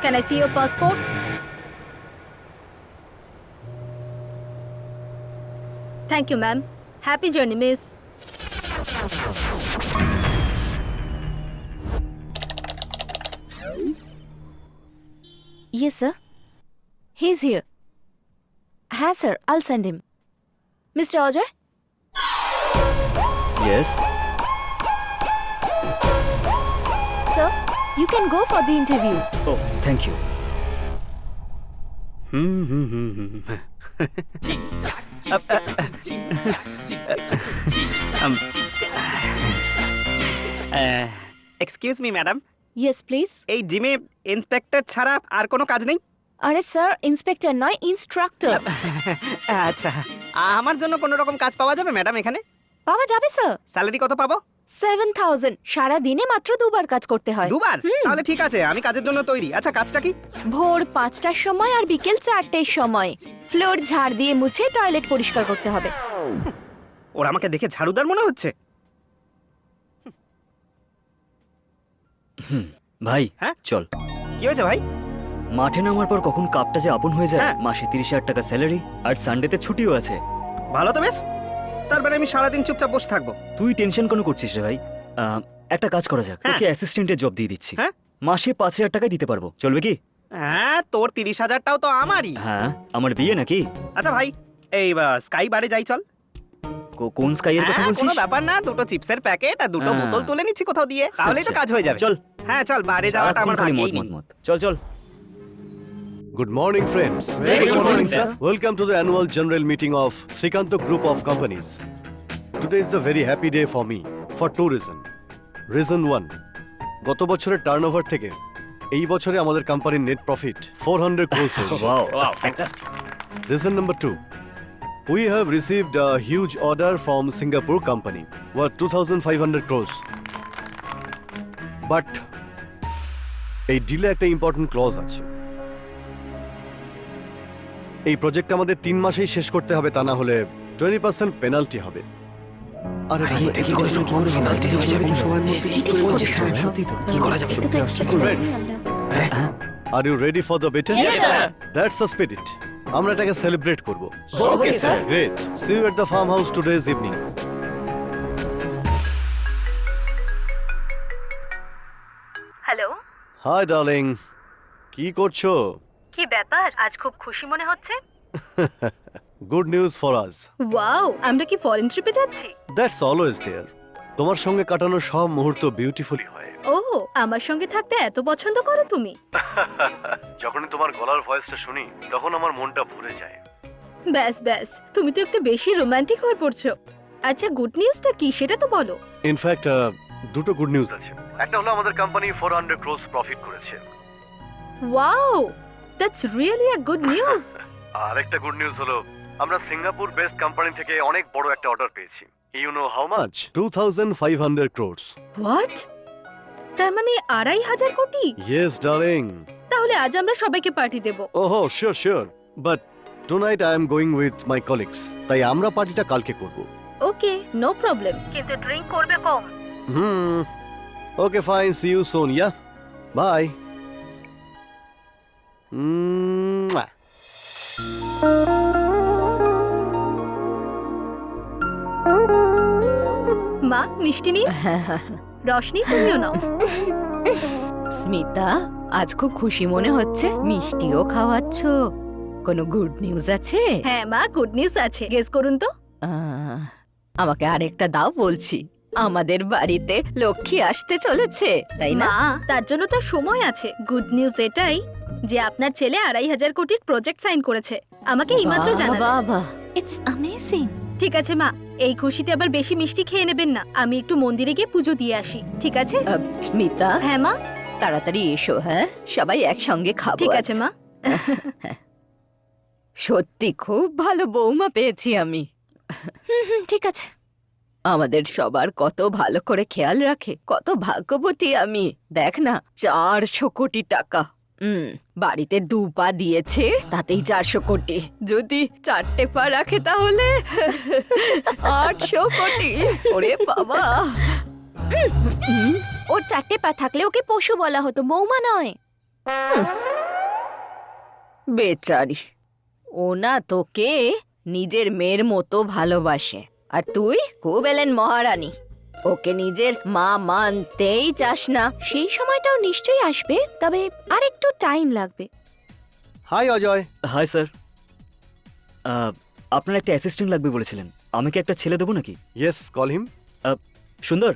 Can I see your passport? Thank you, ma'am. Happy journey, miss. Yes, sir. He's here. Ha, sir. I'll send him. Mr. Ajay? Yes. Sir, you can go for the interview. Oh, thank you. Excuse me madam, Yes, please. এই জিমে inspector ছাড়া আর কোনো কাজ নেই? আরে sir, inspector নয়, instructor. আচ্ছা, আমার জন্য কোনো রকম কাজ পাওয়া যাবে ম্যাডাম এখানে? পাওয়া যাবে স্যার। স্যালারি কত পাবো? 7,000। সারা দিনে মাত্র 2 বার কাজ করতে হয়। দুবার? তাহলে ঠিক আছে, আমি কাজের জন্য তৈরি। আচ্ছা, কাজটা কি? ভোর 5টার সময় আর বিকেল 4টের সময় ফ্লোর ঝাড় দিয়ে মুছে টয়লেট পরিষ্কার করতে হবে। ওরা আমাকে দেখে ঝাড়ুদার মনে হচ্ছে। ভাই, হ্যাঁ? চল। কি হয়েছে ভাই? মাঠে নামার পর কখন কাপটা যে আপন হয়ে যায়। হ্যাঁ। মাসে 30,000 টাকা স্যালারি আর সানডেতে ছুটিও আছে। ভালো তো বেশ। তারপরে আমি সারাদিন চুপচাপ বসে থাকবো? তুই টেনশন কোনো করছিস রে ভাই? একটা কাজ করা যাক, হ্যাঁ। তোকে অ্যাসিস্ট্যান্টের জব দিয়ে দিচ্ছি। হ্যাঁ? মাসে 5,000 টাকায় দিতে পারবো, চলবে কি? হ্যাঁ, তোর 30,000টাও তো আমারই। হ্যাঁ, আমার বিয়ে নাকি? আচ্ছা ভাই, এই স্কাই বারে যাই চল। কোন স্কাইয়ের কথা হ্যাঁ, বলছিস? কোনো ব্যাপার না, দুটো চিপসের প্যাকেট আর দুটো হ্যাঁ। বোতল তুলে নিচ্ছি কোথাও দিয়ে, তাহলেই তো আচ্ছা, কাজ হয়ে যাবে। চল। হ্যাঁ চল, বারে যাওয়াটা আমার খালি ভাগ্যেই মত নেই। মত মত। চল চল। Good morning, friends. Very good morning, sir. Welcome to the annual general meeting of Srikanto Group of Companies. Today is a very happy day for me for two reasons. Reason 1, গত বছরের টার্নওভার থেকে এই বছরে আমাদের কোম্পানির net profit 400 crores হয়েছে। Wow, fantastic. Reason number 2, we have received a huge order from Singapore company worth 2,500 crores. But এই delay একটা ইম্পর্টেন্ট ক্লজ আছে। এই প্রজেক্ট আমাদের 3 মাসেই শেষ করতে হবে, তা না হলে 20% পেনাল্টি হবে। আরে এটা কি করে সম্ভব? পেনাল্টি হয়ে যাবে কোন সময়ের মধ্যে? সত্যি তো। কি করা যাবে? এটা তো explain করলাম Friends. আমরা। Are you ready for the better? Yes, sir. That's the spirit. আমরা এটাকে সেলিব্রেট করব। Okay, sir. Great. See you at the farm house today's evening. Hello, hi darling, কি করছো? কি ব্যাপার? আজ খুব খুশি মনে হচ্ছে। Good news for us. Wow, আমরা কি ফরেন ট্রিপে যাচ্ছি? That's always there. তোমার সঙ্গে কাটানো সব মুহূর্ত বিউটিফুলি হয়। ও, আমার সঙ্গে থাকতে এত পছন্দ করো তুমি? যখনই তোমার গলার ভয়েসটা শুনি তখন আমার মনটা ভরে যায়। ব্যাস ব্যাস, তুমি তো একটু বেশি রোমান্টিক হয়ে পড়ছো। আচ্ছা, গুড নিউজটা কি সেটা তো বলো। ইনফ্যাক্ট দুটো গুড নিউজ আছে। একটা হলো আমাদের কোম্পানি 400 crores প্রফিট করেছে। Wow, that's really a good news. আর একটা গুড নিউজ হলো আমরা সিঙ্গাপুর বেসড কোম্পানি থেকে অনেক বড় একটা অর্ডার পেয়েছি। You know how much? 2,500 crores. What? তার মানে 2,500 কোটি? Yes, darling. তাহলে আজ আমরা সবাইকে পার্টি দেব। Oh, sure. But tonight I am going with my colleagues. তাই আমরা পার্টিটা কালকে করব। ওকে, নো প্রবলেম, কিন্তু ড্রিঙ্ক করবে কম। Okay, fine. See you soon, yeah? Bye. Mwah. মা, মিষ্টি নি। রশনি, তুমিও নাও। স্মিতা, আজ খুব খুশি মনে হচ্ছে, মিষ্টিও খাওয়াচ্ছ। কোনো গুড নিউজ আছে? হ্যাঁ মা, গুড নিউজ আছে। গেস করুন তো। আমাকে আরেকটা দাও বলছি। আমাদের বাড়িতে লক্ষ্মী আসতে চলেছে, তাই না? মা, তার জন্য তো সময় আছে। গুড নিউজ এটাই যে আপনার ছেলে 2,500 কোটির প্রজেক্ট সাইন করেছে। আমাকে এইমাত্র জানালো। বাবা, ইটস অ্যামেজিং। ঠিক আছে মা, এই খুশিতে আবার বেশি মিষ্টি খেয়ে নেবেন না। আমি একটু মন্দিরে গিয়ে পুজো দিয়ে আসি, ঠিক আছে? স্মিতা, হ্যাঁ মা। তাড়াতাড়ি এসো। হ্যাঁ, সবাই একসঙ্গে খাবো। ঠিক আছে মা। সত্যি খুব ভালো বৌমা পেয়েছি আমি। ঠিক আছে। আমাদের সবার কত ভালো করে খেয়াল রাখে, কত ভাগ্যবতী আমি। দেখ না, 400 কোটি টাকা। বাড়িতে 2 পা দিয়েছে, তাতেই 400 কোটি। যদি 4টে পা রাখে তাহলে 800 কোটি। ওরে বাবা, ওর 4টে পা থাকলে ওকে পশু বলা হতো, বৌমা নয়। বেচারি, ও না তোকে নিজের মেয়ের মতো ভালোবাসে, আর তুই খুব এলেন মহারানী, ওকে নিজের মা মানতেই চাস না। সেই সময়টাও নিশ্চয়ই আসবে, তবে আর একটু টাইম লাগবে। হাই অজয়। হাই স্যার, আপনার একটা অ্যাসিস্ট্যান্ট লাগবে বলেছিলেন, আমি কি একটা ছেলে দেবো নাকি? Yes, call him. সুন্দর।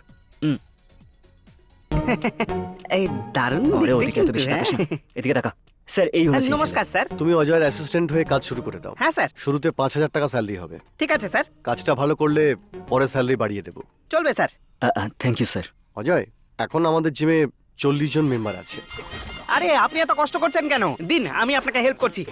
এই দারুণ আরে দেখতে ওদিকে এত কিন্তু, বেশি হ্যাঁ? তাকাস না। এদিকে তাকা। স্যার এই হলো সেই নমস্কার ছেলে। স্যার। তুমি অজয়ের অ্যাসিস্ট্যান্ট হয়ে কাজ শুরু করে দাও। হ্যাঁ স্যার, শুরুতে 5,000 টাকা স্যালারি হবে। ঠিক আছে স্যার, কাজটা ভালো করলে পরে স্যালারি বাড়িয়ে দেবো। চলবে sir. Thank you sir. Ajay, এখন আমাদের জিমে 40 জন মেম্বার আছে। আরে আপনি এত কষ্ট করছেন কেন? দিন, আমি আপনাকে হেল্প করছি।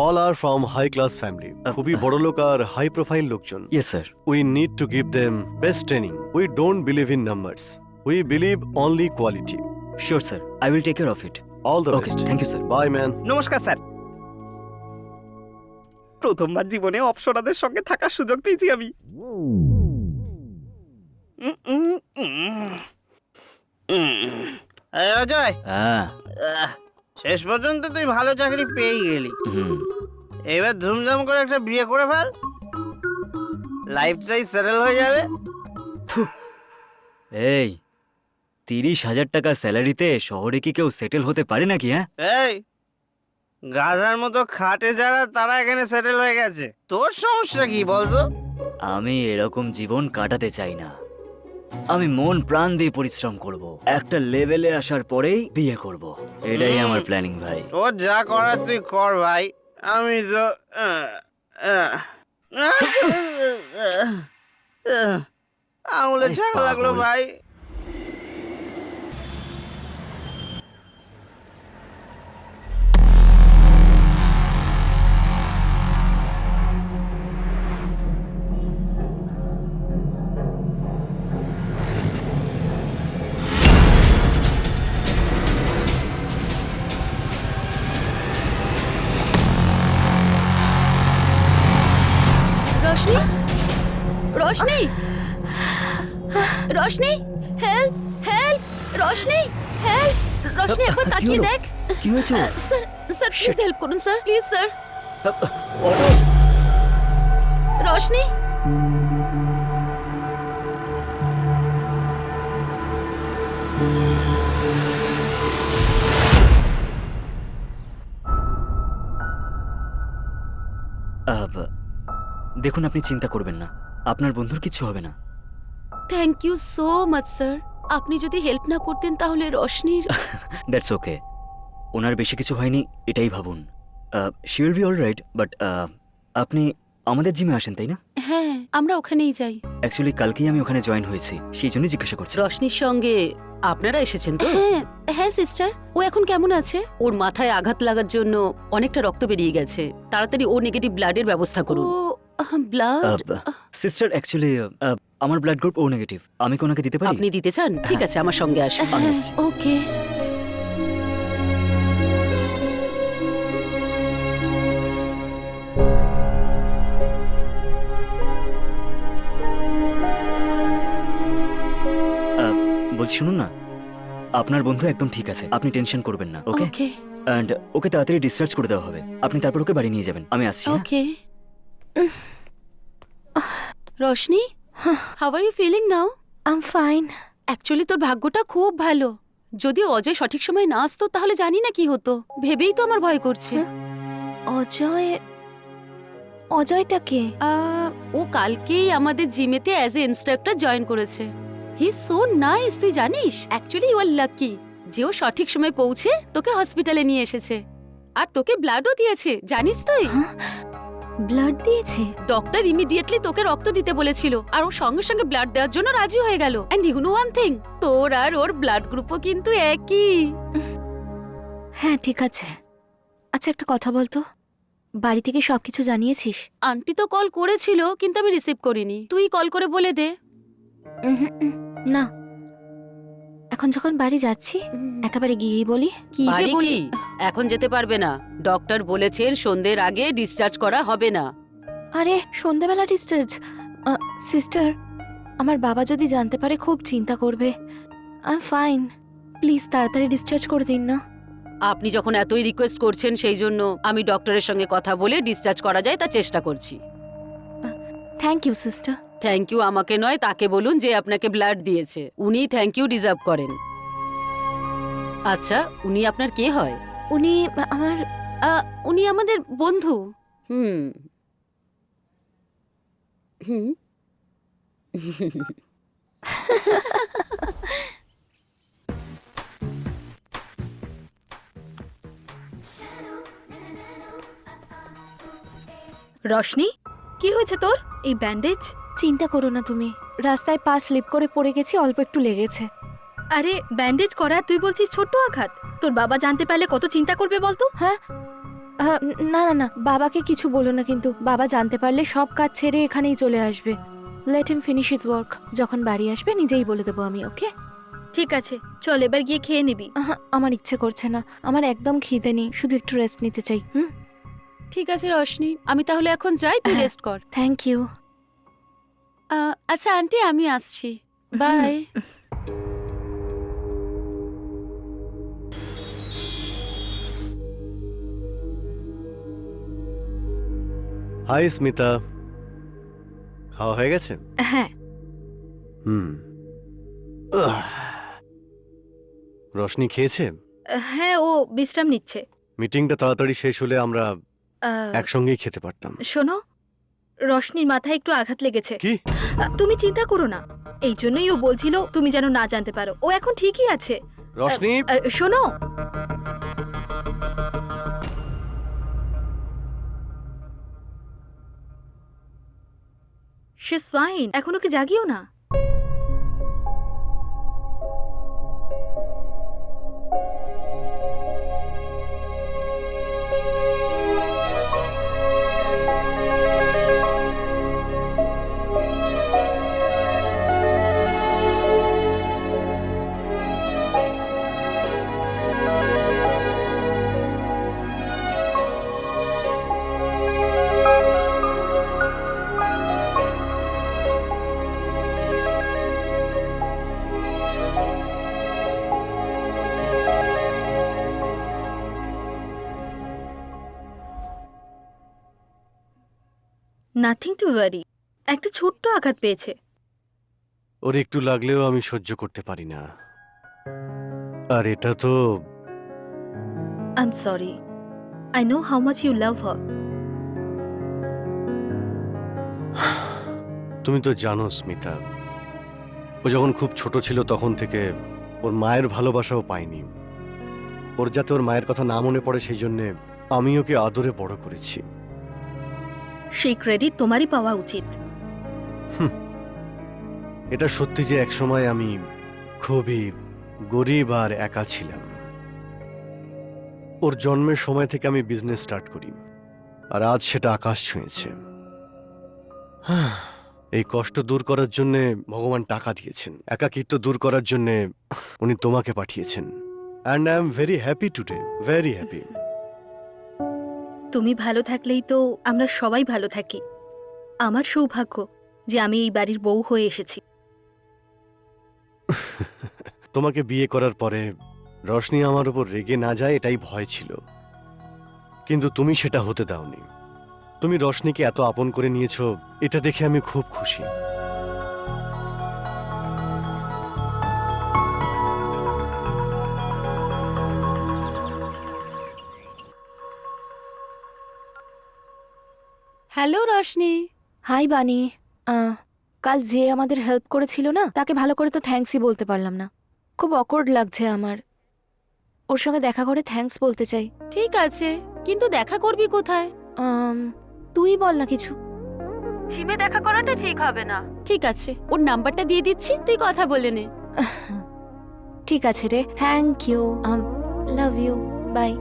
All are from high class family, খুবই বড় লোক আর হাই প্রোফাইল লোকজন। Yes sir. We need to give them best training. We don't believe in numbers. We believe only quality. Sure sir, I will take care of it. All the okay, best. Thank you sir. Bye, man. নমস্কার sir. প্রথমবার জীবনে অপসরাদের সঙ্গে থাকার সুযোগ পেয়েছি আমি। অজয়, হ্যাঁ। শেষ পর্যন্ত তুই ভালো চাকরি পেয়ে গেলি। হুম। এবার ধুমধাম করে একটা বিয়ে করে ফেল, লাইফটাই সেটেল হয়ে যাবে। এই 30,000 টাকা স্যালারিতে শহরে কি কেউ সেটেল হতে পারে নাকি? হ্যাঁ, এই গাধার মতো খাটে যারা, তারা এখানে সেটেল হয়ে গেছে। তোর সমস্যা কি বলতো? আমি এরকম জীবন কাটাতে চাই না। আমি মন প্রাণ দিয়ে পরিশ্রম করব, একটা লেভেলে আসার পরেই বিয়ে করব। এটাই আমার প্ল্যানিং ভাই। তোর যা করার তুই কর ভাই, আমি তো আঙুলে ছাক লাগলো ভাই। Roshni, Roshni, Roshni, help, help, Roshni, help, Roshni, একবার কি তাকিয়ে হলো? দেখ। কি হয়েছে? স্যার, স্যার প্লিজ হেল্প করুন sir, please sir. Auto. Roshni, দেখুন, আপনি চিন্তা করবেন না, আপনার বন্ধুর কিছু হবে না। Thank you so much sir. আপনি যদি হেল্প না করতেন তাহলে রোশনির। দ্যাটস ওকে, ওনার বেশি কিছু হয়নি এটাই ভাবুন। She will be all right. But আপনি আমাদের জিমে আসেন তাই না? হ্যাঁ, আমরা ওখানেই যাই। অ্যাকচুয়ালি কালকেই আমি ওখানে জয়েন হয়েছি, সেই জন্যই জিজ্ঞাসা করছি। রশনির সঙ্গে আপনারা এসেছেন তো? হ্যাঁ, হ্যাঁ সিস্টার, ও এখন কেমন আছে? ওর মাথায় আঘাত লাগার জন্য অনেকটা রক্ত বেরিয়ে গেছে, তাড়াতাড়ি ও নেগেটিভ ব্লাডের ব্যবস্থা করুন। ও ব্লাড। সিস্টার, অ্যাকচুয়ালি আমার ব্লাড গ্রুপ ও নেগেটিভ, আমি কি ওনাকে দিতে পারি? আপনি দিতে চান? ঠিক আছে, আমার সঙ্গে আসুন। আমি হ্যাঁ, আসছি। ওকে। বলছি শুনুন না, আপনার বন্ধু একদম ঠিক আছে, আপনি টেনশন করবেন না। ওকে, ওকে, অ্যান্ড ওকে তাড়াতাড়ি ডিসচার্জ করে দেওয়া হবে। আপনি তারপর ওকে বাড়ি নিয়ে যাবেন। আমি আসছি। হ্যাঁ? Okay. Roshni, how are you feeling now? I am fine. Actually তোর ভাগ্যটা খুব ভালো। যদি অজয় সঠিক সময় না আসতো তাহলে জানি না কি হতো, ভেবেই তো আমার ভয় করছে। অজয়, অজয়টা কে? ও কালকেই আমাদের জিমেতে অ্যাজ এ ইনস্ট্রাক্টর জয়েন করেছে। হি ইজ সো নাইস, তুই জানিস? অ্যাকচুয়ালি ইউ আর লাকি যে ও সঠিক সময় পৌঁছে তোকে হসপিটালে নিয়ে এসেছে, আর তোকে ব্লাডও দিয়েছে, জানিস তুই? ব্লাড দিয়েছে? ডক্টর ইমিডিয়েটলি তোকে রক্ত দিতে বলেছিল, আর ও সঙ্গে সঙ্গে ব্লাড দেওয়ার জন্য রাজি হয়ে গেল। And you know one thing, তোর আর ওর ব্লাড গ্রুপও কিন্তু একই। হ্যাঁ ঠিক আছে। আচ্ছা একটা কথা বলতো, বাড়ি থেকে সবকিছু জানিয়েছিস? আন্টি তো কল করেছিল কিন্তু আমি রিসিভ করিনি, তুই কল করে বলে দে। না, এখন যখন বাড়ি যাচ্ছি একেবারে গিয়েই বলি। কি যে বাড়ি বলি। কি? এখন যেতে পারবে না, ডক্টর বলেছেন সন্ধ্যের আগে ডিসচার্জ করা হবে না। আরে সন্ধ্যাবেলা ডিসচার্জ? সিস্টার, আমার বাবা যদি জানতে পারে খুব চিন্তা করবে। আই এম ফাইন, প্লিজ তাড়াতাড়ি ডিসচার্জ করে দিন না। আপনি যখন এতই রিকোয়েস্ট করছেন সেই জন্য আমি ডক্টরের সঙ্গে কথা বলে ডিসচার্জ করা যায় তা চেষ্টা করছি। Thank you sister. Thank you আমাকে নয়, তাকে বলুন যে আপনাকে ব্লাড দিয়েছে। উনি থ্যাংক ইউ ডিজার্ভ করেন। আচ্ছা, উনি আপনার কে হয়? উনি আমার উনি আমাদের বন্ধু। হুম হুম রশনি, কি হয়েছে তোর? এই ব্যান্ডেজ? চিন্তা করো না তুমি, রাস্তায় পা স্লিপ করে পড়ে গেছি, অল্প একটু লেগেছে। আরে ব্যান্ডেজ করার তুই বলছিস ছোট্ট আঘাত? তোর বাবা জানতে পারলে কত চিন্তা করবে বলতো? হ্যাঁ, না না না, বাবাকে কিছু বলো না, কিন্তু বাবা জানতে পারলে সব কাজ ছেড়ে এখানেই চলে আসবে। Let him finish his work. যখন বাড়ি আসবে নিজেই বলে দেবো আমি, ওকে? ঠিক আছে, চল এবার গিয়ে খেয়ে নিবি। আমার ইচ্ছে করছে না, আমার একদম খিদে নেই, শুধু একটু রেস্ট নিতে চাই। ঠিক আছে রশনি, আমি তাহলে এখন যাই, তুই হ্যাঁ। রেস্ট কর। Thank you. আচ্ছা আন্টি, আমি আসছি। বাই। হাই স্মিতা, খাওয়া হয়ে গেছে? হ্যাঁ। হুম। রশনি খেয়েছে? হ্যাঁ, ও বিশ্রাম নিচ্ছে। মিটিংটা তাড়াতাড়ি শেষ হলে আমরা আহ, একসঙ্গেই খেতে পারতাম। শোনো, রশনির মাথায় একটু আঘাত লেগেছে। কি? তুমি চিন্তা করো না, এই জন্যই ও বলছিল তুমি যেন না জানতে পারো। ও এখন ঠিকই আছে। রশনি, শোনো, শি ইজ ফাইন, এখন ওকে জাগিও না। নাথিং টু ওয়ারি, একটা ছোট্ট আঘাত পেয়েছে। ওর একটু লাগলেও আমি সহ্য করতে পারি না। আর এটা তো I am sorry, I know how much you love her. তুমি তো জানো স্মিতা, ও যখন খুব ছোট ছিল তখন থেকে ওর মায়ের ভালোবাসাও পায়নি। ওর যাতে ওর মায়ের কথা না মনে পড়ে সেই জন্যে আমি ওকে আদরে বড় করেছি। সেই ক্রেডিট তোমারই পাওয়া উচিত। এটা সত্যি যে একসময় আমি খুবই গরিব আর একা ছিলাম। ওর জন্মের সময় থেকে আমি বিজনেস স্টার্ট করি, আর আজ সেটা আকাশ ছুঁয়েছে। এই কষ্ট দূর করার জন্য ভগবান টাকা দিয়েছেন, একাকিত্ব দূর করার জন্য উনি তোমাকে পাঠিয়েছেন। And I am very happy today, very happy. তুমি ভালো থাকলেই তো আমরা সবাই ভালো থাকি। আমার সৌভাগ্য যে আমি এই বাড়ির বউ হয়ে এসেছি। তোমাকে বিয়ে করার পরে রশনি আমার উপর রেগে না যায় এটাই ভয় ছিল, কিন্তু তুমি সেটা হতে দাওনি। তুমি রশনিকে এত আপন করে নিয়েছো, এটা দেখে আমি খুব খুশি। হ্যালো রশনি। হাই বানি। কাল যে আমাদের হেল্প করেছিল না, তাকে ভালো করে তো থ্যাঙ্কসই বলতে পারলাম না। খুব অকওয়ার্ড লাগছে আমার। ওর সঙ্গে দেখা করে থ্যাঙ্কস বলতে চাই। ঠিক আছে, কিন্তু দেখা করবি কোথায়? তুই বল না কিছু। জিমে দেখা করাটা ঠিক হবে না। ঠিক আছে, ওর নাম্বারটা দিয়ে দিচ্ছি, তুই কথা বলে নে। ঠিক আছে রে, thank you, love you, bye.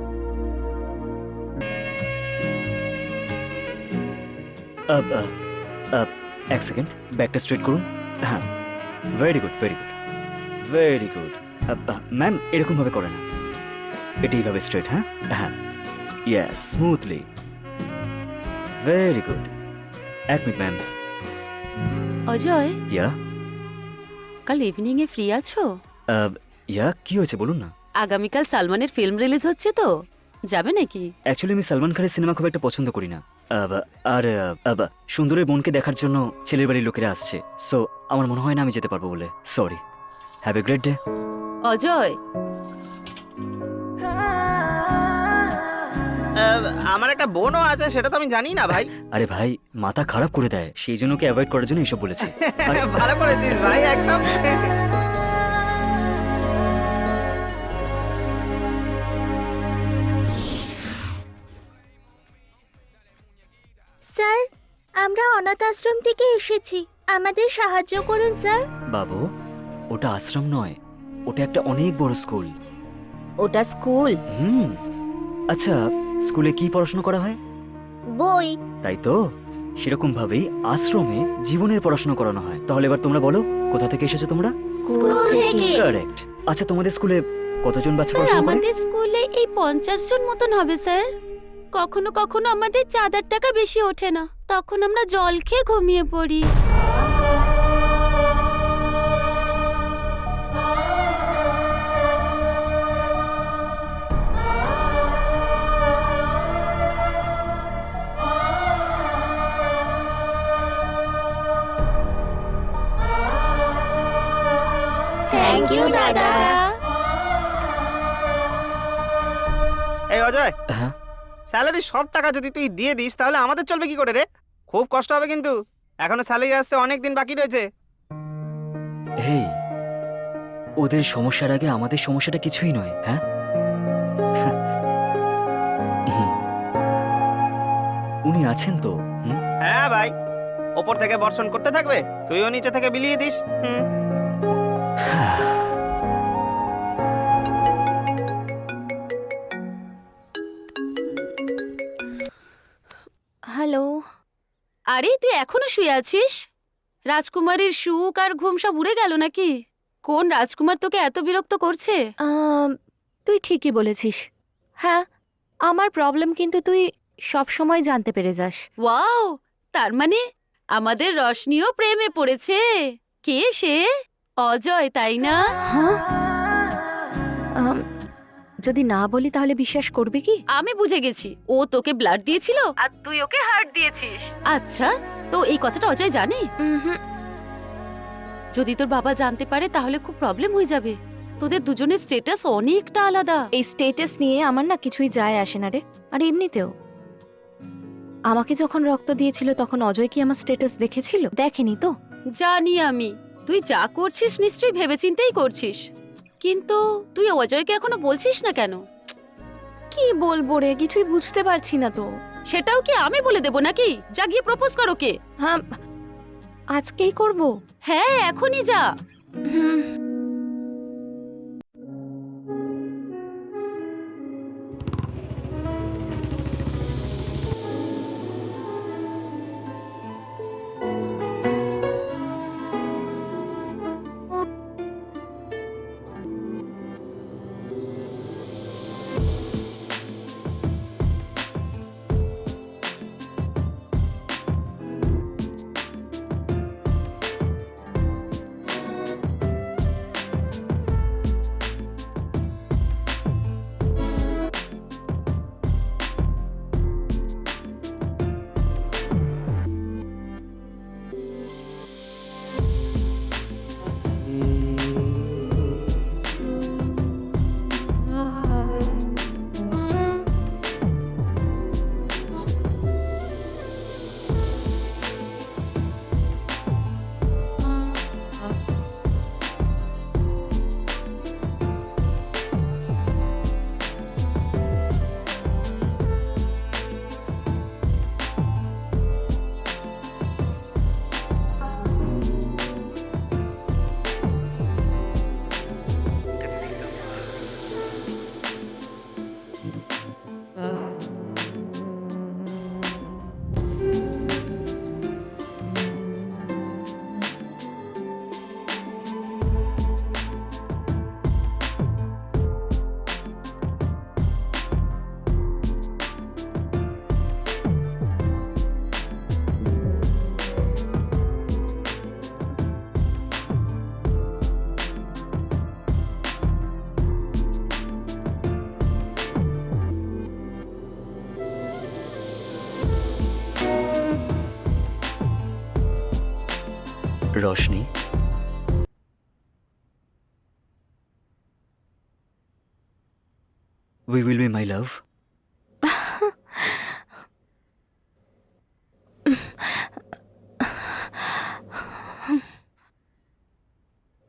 এক সেকেন্ড, ব্যাকটা স্ট্রেট করুন। হ্যাঁ, very good, very good, very good. Ma'am, এরকম ভাবে করে না, এটা এইভাবে স্ট্রেট। হ্যাঁ হ্যাঁ, ইয়েস, স্মুথলি, ভেরি গুড। এক মিনিট ম্যাম। অজয়, ইয়া কাল ইভিনিং এ ফ্রি আছো? ইয়া কি হয়েছে বলুন না। আগামীকাল সালমানের ফিল্ম রিলিজ হচ্ছে তো, যাবে নাকি? অ্যাকচুয়ালি আমি সালমান খানের সিনেমা খুব একটা পছন্দ করি না। আর সুন্দরের বোনকে দেখার জন্য ছেলের বাড়ির লোকেরা আসছে, সো আমার মনে হয় না আমি যেতে পারবো বলে। Sorry, have a great day. Ajay, আমার একটা বোনও আছে, সেটা তো আমি জানি না ভাই। আরে ভাই, মাথা খারাপ করে দেয়, সেই জন্য ওকে অ্যাভয়েড করার জন্য এসব বলেছি। ভালো করেছিস ভাই, একদম। স্যার, আমরা অনাথ আশ্রম থেকে এসেছি, আমাদের সাহায্য করুন স্যার। বাবু, ওটা আশ্রম নয়, ওটা একটা অনেক বড় স্কুল। ওটা স্কুল। আচ্ছা, স্কুলে কি পড়াশোনা করা হয়? বই। তাই তো, সেরকম ভাবেই আশ্রমে জীবনের পড়াশোনা করানো হয়। তাহলে এবার তোমরা বলো, কোথা থেকে এসেছো তোমরা? স্কুল থেকে। কারেক্ট। আচ্ছা, তোমাদের স্কুলে কতজন বাচ্চা স্যার পড়াশোনা করে? আমাদের স্কুলে এই 50 জন মতন হবে স্যার। কখনো কখনো আমাদের চাঁদার টাকা বেশি ওঠে না, তখন আমরা জল খেয়ে ঘুমিয়ে পড়ি। থ্যাংক ইউ দাদা। এই অজয়, হ্যাঁ, স্যালারি সব টাকা যদি তুই দিয়ে দিস তাহলে আমাদের চলবে কি করে রে? খুব কষ্ট হবে কিন্তু, এখনো স্যালারি আসতে অনেক দিন বাকি রয়েছে। হেই, ওদের সমস্যার আগে আমাদের সমস্যাটা কিছুই নয়। হ্যাঁ, হুম। উনি আছেন তো? হ্যাঁ ভাই, ওপর থেকে বর্ষণ করতে থাকবে, তুইও নিচে থেকে বিলিয়ে দিস। হ্যালো। আরে তুই এখনো শুয়ে আছিস? রাজকুমারীর সুখ আর ঘুম সব উড়ে গেল নাকি? কোন রাজকুমার তোকে এত বিরক্ত করছে? তুই ঠিকই বলেছিস। হ্যাঁ, আমার প্রবলেম কিন্তু তুই সব সময় জানতে পেরে যাস। ওয়াও, তার মানে আমাদের রশনিও প্রেমে পড়েছে। কে সে? অজয়, তাই না? যদি না বলি তাহলে বিশ্বাস করবি কি? আমি বুঝে গেছি, ও তোকে ব্লাড দিয়েছিল আর তুই ওকে হার্ট দিয়েছিস। আচ্ছা, তো এই কথাটা অজয় জানে? যদি তোর বাবা জানতে পারে তাহলে খুব প্রবলেম হয়ে যাবে। তোদের দুজনের স্ট্যাটাস অনেকটা আলাদা। এই স্টেটাস নিয়ে আমার না কিছুই যায় আসে না রে। আর এমনিতেও আমাকে যখন রক্ত দিয়েছিল তখন অজয় কি আমার স্টেটাস দেখেছিল? দেখেনি তো। জানি আমি, তুই যা করছিস নিশ্চয়ই ভেবেচিন্তেই করছিস, কিন্তু তুই অজয়কে এখনো বলছিস না কেন? কি বলবো রে, কিছুই বুঝতে পারছি না তো। সেটাও কি আমি বলে দেবো নাকি? যা গিয়ে প্রপোজ করো কে। হ্যাঁ, আজকেই করব। হ্যাঁ, এখনই যা। Roshni, we will be my love.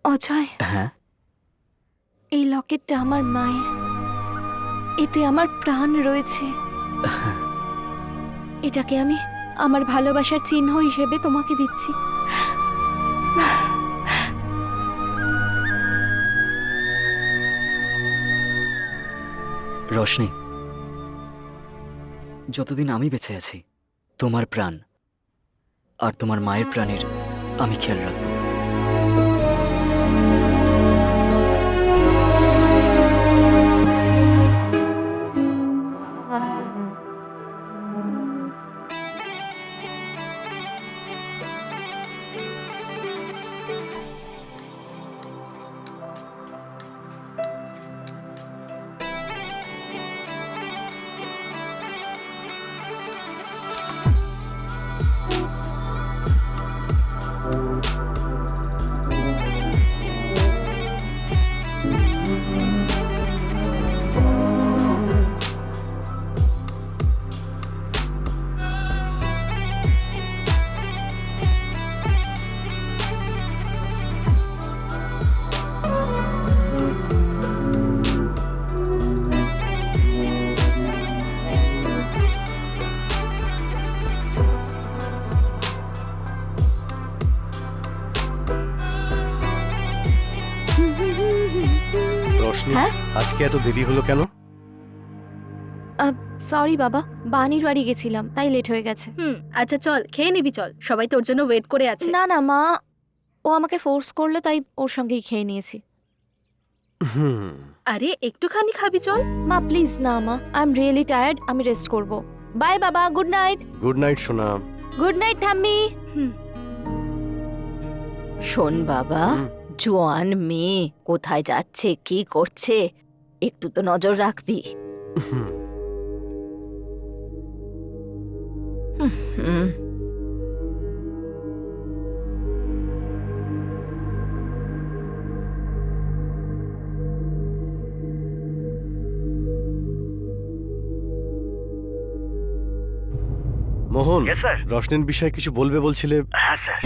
Ajay, হ্যাঁ, এই লকেটটা আমার মায়ের, এতে আমার প্রাণ রয়েছে। এটাকে আমি আমার ভালোবাসার চিহ্ন হিসেবে তোমাকে দিচ্ছি। রোশনি, যতদিন আমি বেঁচে আছি তোমার প্রাণ আর তোমার মায়ের প্রাণের আমি খেয়াল রাখবো। রোশনি, হ্যাঁ? আজকে এত দেরি হলো কেন? সরি বাবা, বানির বাড়ি গেছিলাম তাই লেট হয়ে গেছে। আচ্ছা চল খেয়ে নিবি, চল, সবাই তোর জন্য ওয়েট করে আছে। না না মা, ও আমাকে ফোর্স করলো তাই ওর সঙ্গেই খেয়ে নিয়েছি। আরে একটুখানি খাবি, চল। মা প্লিজ না মা, আই এম রিয়েলি টায়ার্ড, আমি রেস্ট করব। বাই বাবা, গুড নাইট। গুড নাইট সোনা। গুড নাইট ঠাম্মি। শোন বাবা, জোয়ান মেয়ে কোথায় যাচ্ছে কি করছে একটু তো নজর রাখবি। হুম। মোহন, Yes, sir. রোশনির বিষয়ে কিছু বলবে বলছিলে। হ্যাঁ স্যার।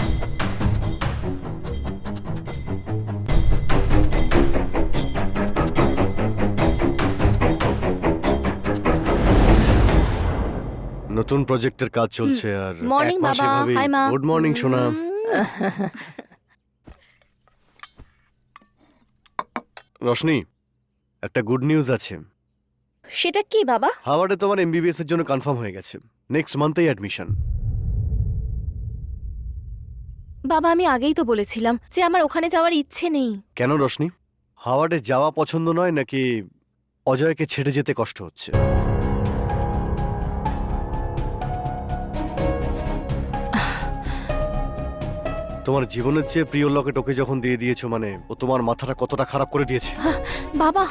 নতুন প্রজেক্টের কাজ চলছে আর মর্নিং এক মাসে বাবা, ভাবেই। হাই মা। গুড মর্নিং সোনা। রোশনি, একটা গুড নিউজ আছে। সেটা কি বাবা? হাওয়ার্ডে তোমার এমবিবিএস এর জন্য কনফার্ম হয়ে গেছে। নেক্সট মান্থেই অ্যাডমিশন। বাবা আমি আগেই তো বলেছিলাম যে আমার ওখানে যাওয়ার ইচ্ছে নেই। কেন রোশনি, হাওয়ার্ডে যাওয়া পছন্দ নয় নাকি অজয়কে ছেড়ে যেতে কষ্ট হচ্ছে? তোমার জীবনের চেয়ে প্রিয় লকেট ওকে যখন দিয়ে দিয়েছো মানে ও তোমার মাথাটা কতটা খারাপ করে দিয়েছে। বাবা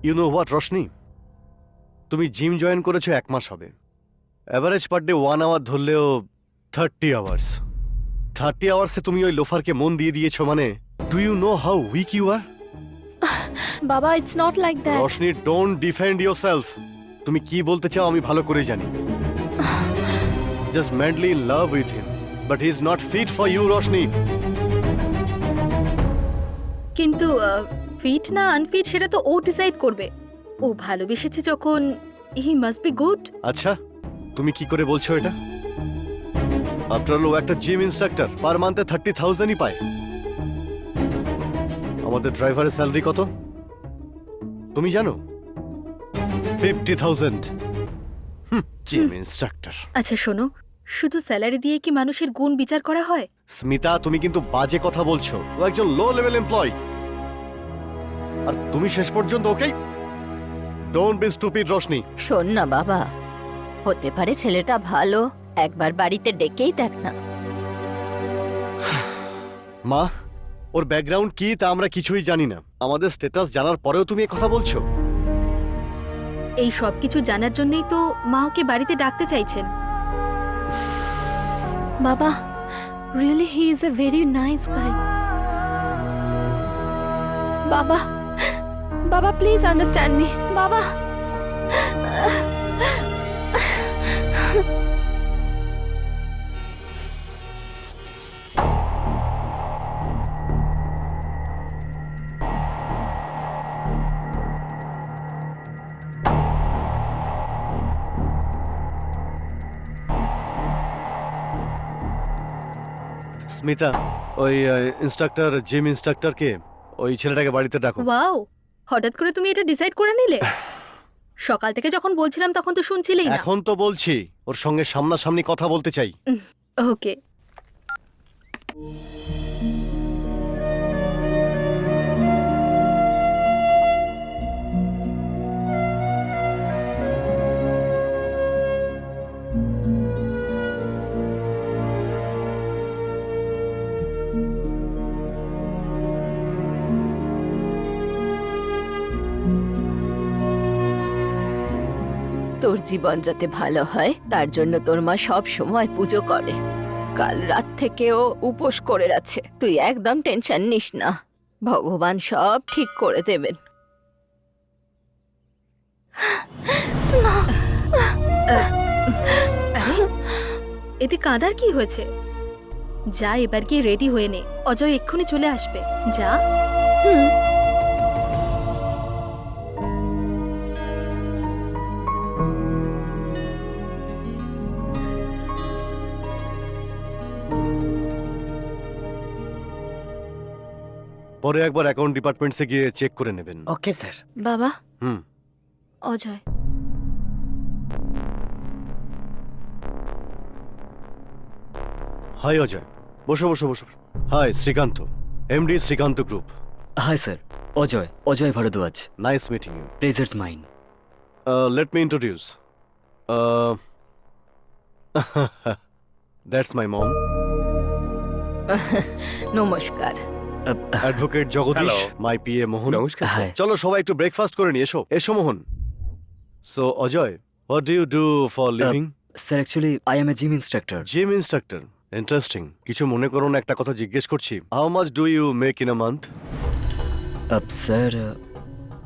ইউ নো হোয়াট রোশনি, তুমি জিম জয়েন করেছো 1 মাস হবে। অ্যাভারেজ পার ডে 1 আওয়ার ধরলেও 30 আওয়ার্স। 30 আওয়ার্সে তুমি ওই লোফারকে মন দিয়ে দিয়েছো মানে do you know how weak you are? বাবা it's not like that. Roshni don't defend yourself. তুমি কি বলতে চাও আমি ভালো করে জানি। Just madly in love with him but he is not fit for you Roshni. কিন্তু ফিট না আনফিট সেটা তো ও ডিসাইড করবে। ও ভালোবেসেছে যখন, হি মাস্ট বি গুড। আচ্ছা তুমি কি করে বলছো এটা? আফটার অল ও একটা জিম ইনস্ট্রাক্টর, পার মান্থে 30,000ই পায়। আমাদের ড্রাইভারের স্যালারি কত তুমি জানো? 50,000। Gym instructor. আচ্ছা শোনো, শুধু স্যালারি দিয়ে কি মানুষের গুণ বিচার করা হয়? স্মিতা তুমি কিন্তু বাজে কথা বলছো। ও একজন লো লেভেল এমপ্লয় আর তুমি শেষ পর্যন্ত ওকেই। Don't be stupid Roshni. শোন না বাবা, হতে পারে ছেলেটা ভালো, একবার বাড়িতে ডেকেই দেখ না। মা ওর ব্যাকগ্রাউন্ড কি তা আমরা কিছুই জানি না। আমাদের স্ট্যাটাস জানার পরেও তুমি এই কথা বলছো? এই সব কিছু জানার জন্যই তো মা ওকে বাড়িতে ডাকতে চাইছেন। বাবা, really he is a very nice guy. বাবা, বাবা প্লিজ আন্ডারস্ট্যান্ড মি। বাবা, স্মিতা, ওই ইনস্ট্রাক্টর, জিম ইনস্ট্রাক্টরকে, ওই ছেলেটাকে বাড়িতে ডাকো। ওয়াও, হঠাৎ করে তুমি এটা ডিসাইড করে নিলে? সকাল থেকে যখন বলছিলাম তখন তো শুনছিলেই না। এখন তো বলছি, ওর সঙ্গে সামনাসামনি কথা বলতে চাই। ওকে। তোর জীবন যাতে ভালো হয় তার জন্য তোর মা সব সময় পুজো করে। কাল রাত থেকে ও উপোস করে আছে। তুই একদম টেনশন নিস না, ভগবান সব ঠিক করে দেবেন। আরে, এতে কাঁদার কি হয়েছে? যা, এবার গিয়ে রেডি হয়ে নে, অজয় এক্ষুনি চলে আসবে। যা। পরে একবার অ্যাকাউন্ট ডিপার্টমেন্টসে গিয়ে চেক করে নেবেন। Okay sir. বাবা, হুম। অজয়। হাই অজয়, বসো বসো বসো। Hi Srikanth, MD Srikanth group. Hi sir, Ajay Bharadwaj. Nice meeting you. Pleasure's mine. Let me introduce. That's my mom. নমস্কার। Advocate Jagdish, my PA Mohan. নমস্কার হাই চলো সবাই একটু ব্রেকফাস্ট করে নিয়ে এসো। এসো মোহন। So Ajay, what do you do for living? Sir actually I M A gym instructor. Gym instructor, interesting. কিছু মনে করো না, একটা কথা জিজ্ঞেস করছি। How much do you make in a month? Sir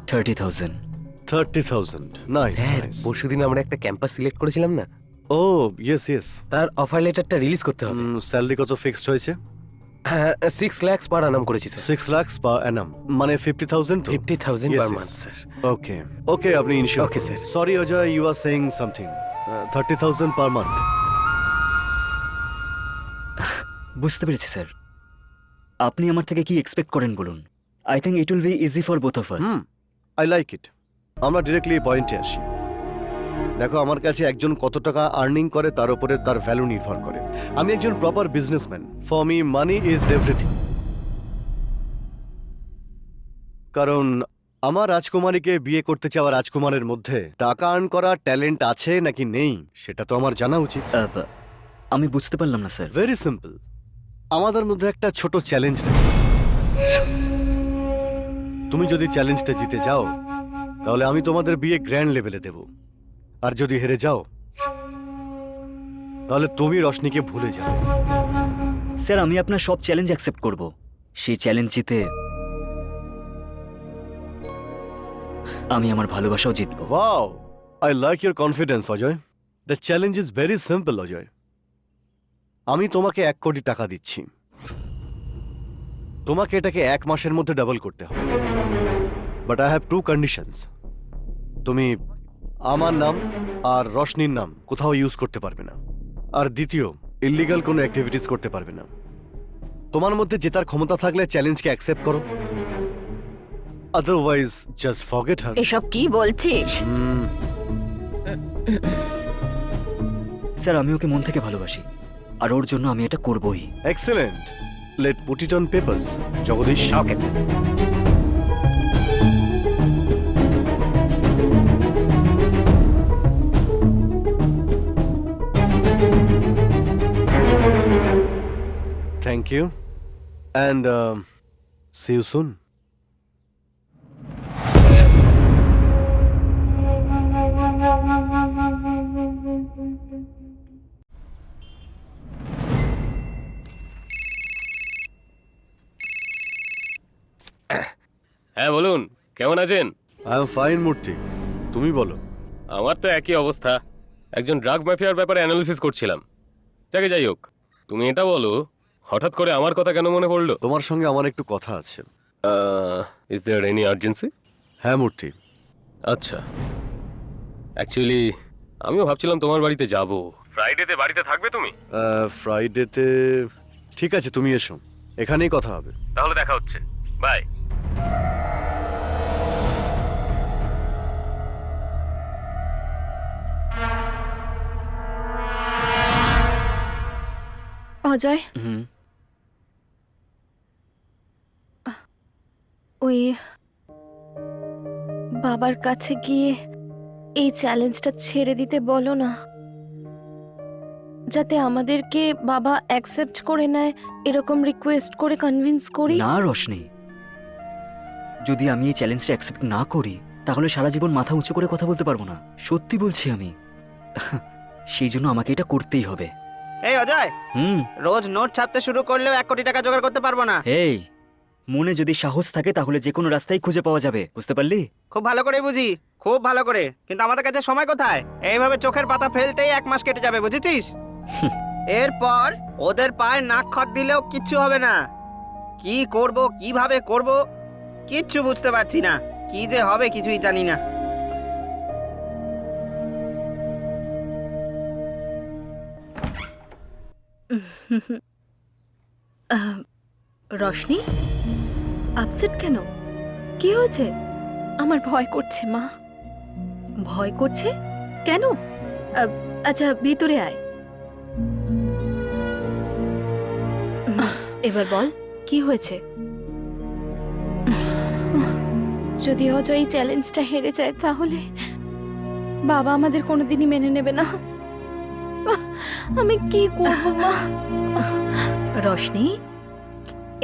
30,000। 30,000. Nice, nice. পরশুদিন আমরা একটা ক্যাম্পাস সিলেক্ট করেছিলাম না, Oh, yes, yes. তার অফার লেটারটা রিলিজ করতে হবে। স্যালারি কত ফিক্সড হয়েছে? 6 lakhs পার আনাম করেছি স্যার। 6 lakhs per annum, মানে 50,000 তো? 50,000 Yes, পার yes. Month sir. Okay. Okay, আপনি ensure. Okay, sir. Sorry Ajay, you are saying something. 30,000 per month. বুঝতে পেরেছি স্যার। আপনি আমার থেকে কি এক্সপেক্ট করেন বলুন। I think it will be easy for both of us. I like it. আমরা ডিরেক্টলি পয়েন্টে আসি। দেখো, আমার কাছে একজন কত টাকা আর্নিং করে তার উপরে তার ভ্যালু নির্ভর করে। আমি একজন proper businessman. For me money is everything. কারণ আমার রাজকুমারীকে বিয়ে করতে চাওয়া রাজকুমারের মধ্যে টাকা আর্ন করা ট্যালেন্ট আছে নাকি নেই সেটা তো আমার জানা উচিত। আমি বুঝতে পারলাম না স্যার। ভেরি সিম্পল, আমাদের মধ্যে একটা ছোট চ্যালেঞ্জ রাখি। তুমি যদি চ্যালেঞ্জটা জিতে যাও তাহলে আমি তোমাদের বিয়ে গ্র্যান্ড লেভেলে দেব, আর যদি হেরে যাও তাহলে তুমি রশনিকে ভুলে যাবে। স্যার আমি আপনার সব চ্যালেঞ্জ অ্যাকসেপ্ট করব। সেই চ্যালেঞ্জ জিতে আমি আমার ভালোবাসাও জিতবো। Wow, I like your confidence Ajay. The challenge is very simple Ajay. আমি তোমাকে 1 কোটি টাকা দিচ্ছি, তোমাকে এটাকে 1 মাসের মধ্যে ডাবল করতে হবে। But I have 2 conditions. তুমি আমার নাম আর রশনির নাম কোথাও ইউজ করতে পারবে না, আর দ্বিতীয়, ইল্লিগাল কোনো অ্যাক্টিভিটিস করতে পারবে না। তোমার মধ্যে জেতার ক্ষমতা থাকলে চ্যালেঞ্জকে অ্যাকসেপ্ট করো, আদারওয়াইজ জাস্ট ফরগেট হার। এসব কি বলছিস? স্যার আমি ওকে মন থেকে ভালোবাসি, আর ওর জন্য আমি এটা করবই। Excellent, let put it on papers Jagdish. Okay sir. Thank you, and see you soon. হ্যাঁ বলুন, কেমন আছেন? আই এম ফাইন মূর্তি, তুমি বলো। আমার তো একই অবস্থা। একজন ড্রাগ মাফিয়ার ব্যাপারে অ্যানালিসিস করছিলাম। যাই হোক, তুমি এটা বলো, হঠাৎ করে আমার কথা কেন মনে পড়লো? তোমার সঙ্গে আমার একটু কথা আছে। Is there any urgency? হ্যাঁ মূর্তি। আচ্ছা, অ্যাকচুয়ালি আমিও ভাবছিলাম তোমার বাড়িতে যাব। ফ্রাইডেতে বাড়িতে থাকবে তুমি? ফ্রাইডেতে ঠিক আছে, তুমি এসো, এখানেই কথা হবে। তাহলে দেখা হচ্ছে, বাই। অজয়, হুম। ওই বাবার কাছে গিয়ে এই চ্যালেঞ্জটা ছেড়ে দিতে বলো না, যাতে আমাদেরকে বাবা অ্যাকসেপ্ট করে নেয়। এরকম রিকোয়েস্ট করে কনভিন্স করি। না রোশনি, যদি আমি এই চ্যালেঞ্জটা অ্যাকসেপ্ট না করি তাহলে সারা জীবন মাথা উঁচু করে কথা বলতে পারবো না। সত্যি বলছি আমি। সেই জন্য আমাকে এটা করতেই হবে। এই অজয়, হুম। রোজ নোট ছাপতে শুরু করলেও 1 কোটি টাকা জোগাড় করতে পারবো না। এই, মনে যদি সাহস থাকে তাহলে যে কোনো রাস্তায় খুঁজে পাওয়া যাবে, বুঝতে পারলি? খুব ভালো করে বুঝি, খুব ভালো করে, কিন্তু আমাদের কাছে সময় কোথায়? এইভাবে চোখের পাতা ফেলতেই 1 মাস কেটে যাবে, বুঝেছিস? এরপর ওদের পায়ে নাক খত দিলেও কিচ্ছু হবে না। কি করব, কিভাবে করব, কিচ্ছু বুঝতে পারছি না। কি যে হবে কিছুই জানি না। রশনি, আপসেট কেন? কি হয়েছে? আমার ভয় করছে মা। ভয় করছে কেন? আচ্ছা, ভিতরে আয়। এবার বল, কি হয়েছে? যদি অজয় এই চ্যালেঞ্জটা হেরে যায় তাহলে বাবা আমাদের কোনোদিনই মেনে নেবে না। আমি কি করব মা? রশনি,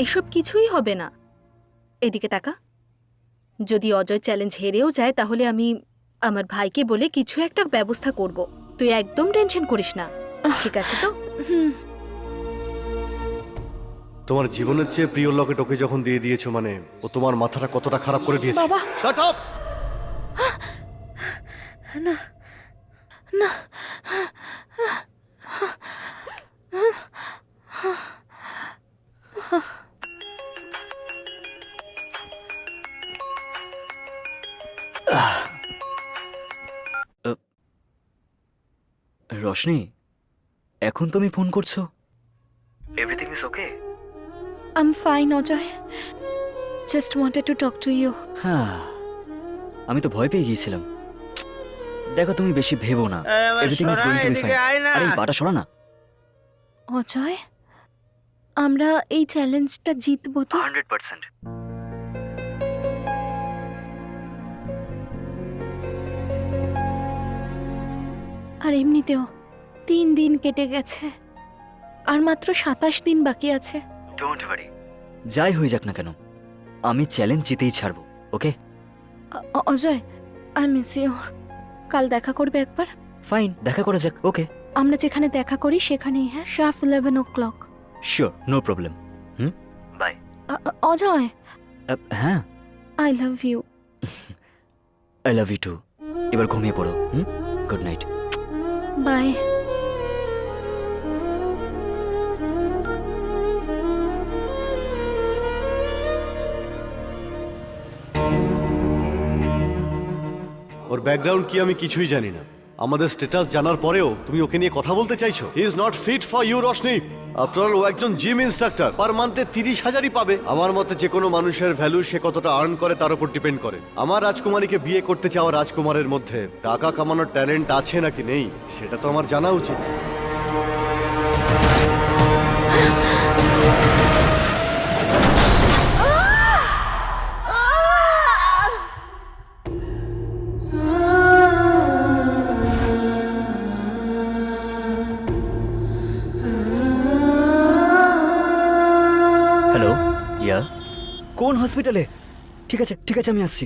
এসব কিছুই হবে না। এদিকে তাকা। যদি অজয় চ্যালেঞ্জ হেরেও যায় তাহলে আমি আমার ভাইকে বলে কিছু একটা ব্যবস্থা করব। তুই একদম টেনশন করিস না, ঠিক আছে তো? তোমার জীবনের চেয়ে প্রিয় লকেট ওকে যখন দিয়ে দিয়েছো, মানে ও তোমার মাথাটা কতটা খারাপ করে দিয়েছে। বাবা! Shut up! না না, রোশনি, এখন তুমি ফোন করছো? Everything is okay? I am fine Ajay, just wanted to talk to you. হ্যাঁ, আমি তো ভয় পেয়ে গিয়েছিলাম। দেখো, তুমি বেশি ভেবো না, everything is going to be fine. আরে এই পাটা সরা না। অজয়, আমরা এই চ্যালেঞ্জটা জিতবো তো? 100%। আর এমনিতেও 3 দিন কেটে গেছে, আর মাত্র 27 দিন বাকি আছে। ডোন্ট ওয়ারি, যাই হয়ে যাক না কেন, আমি চ্যালেঞ্জ জিতেই ছাড়বো, okay? Ajay, I miss you. কাল দেখা করবে একবার? ফাইন, দেখা করা যাক, ওকে? আমরা যেখানে দেখা করি সেখানেই, হ্যাঁ, sharp 11 o'clock। Sure, no problem. Hmm, bye. Ajay, হ্যাঁ, I love you. I love you too. এবার ঘুমিয়ে পড়ো। Hmm, good night. বাই। ওর ব্যাকগ্রাউন্ড কি আমি কিছুই জানি না। আমাদের স্ট্যাটাস জানার পরেও তুমি ওকে নিয়ে কথা বলতে চাইছো? He is not fit for you Roshni. After all ও একজন জিম ইনস্ট্রাক্টর, পার মান্থে 30,000ই পাবে। আমার মতে যে কোনো মানুষের ভ্যালু সে কতটা আর্ন করে তার উপর ডিপেন্ড করে। আমার রাজকুমারীকে বিয়ে করতে চাওয়া রাজকুমারের মধ্যে টাকা কামানোর ট্যালেন্ট আছে নাকি নেই সেটা তো আমার জানা উচিত। হ্যালো, ইয়া, কোন হসপিটালে? ঠিক আছে ঠিক আছে, আমি আসছি।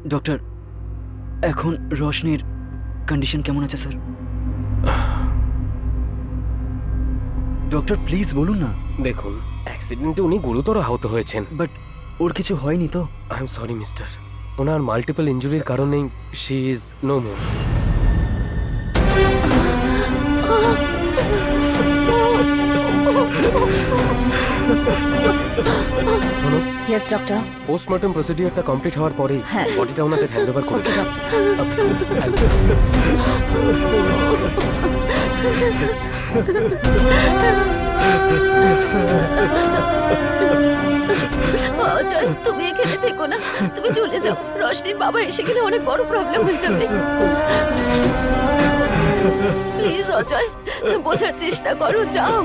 ডক্টর এখন রোশনির কন্ডিশন কেমন আছে স্যার? ডক্টর প্লিজ বলুন না। দেখুন, অ্যাক্সিডেন্টে উনি গুরুতর আহত হয়েছেন। বাট ওর কিছু হয়নি তো? আই এম সরি মিস্টার, ওনার মাল্টিপল ইনজুরির কারণেই শি ইজ নো মোর। শোনো, ইয়েস ডক্টর। পোস্টমর্টম প্রসিডিউরটা কমপ্লিট হওয়ার পরেই হ্যাঁ। বডিটা ওনাদের হ্যান্ড ওভার করে ওকে দিন। ডক্টর। I'm sorry. অজয়, তুমি এখানে থেকো না, তুমি চলে যাও। রশনির বাবা এসে গেলে অনেক বড় প্রবলেম হয়ে যাবে। প্লিজ অজয়, বোঝার চেষ্টা করো, যাও।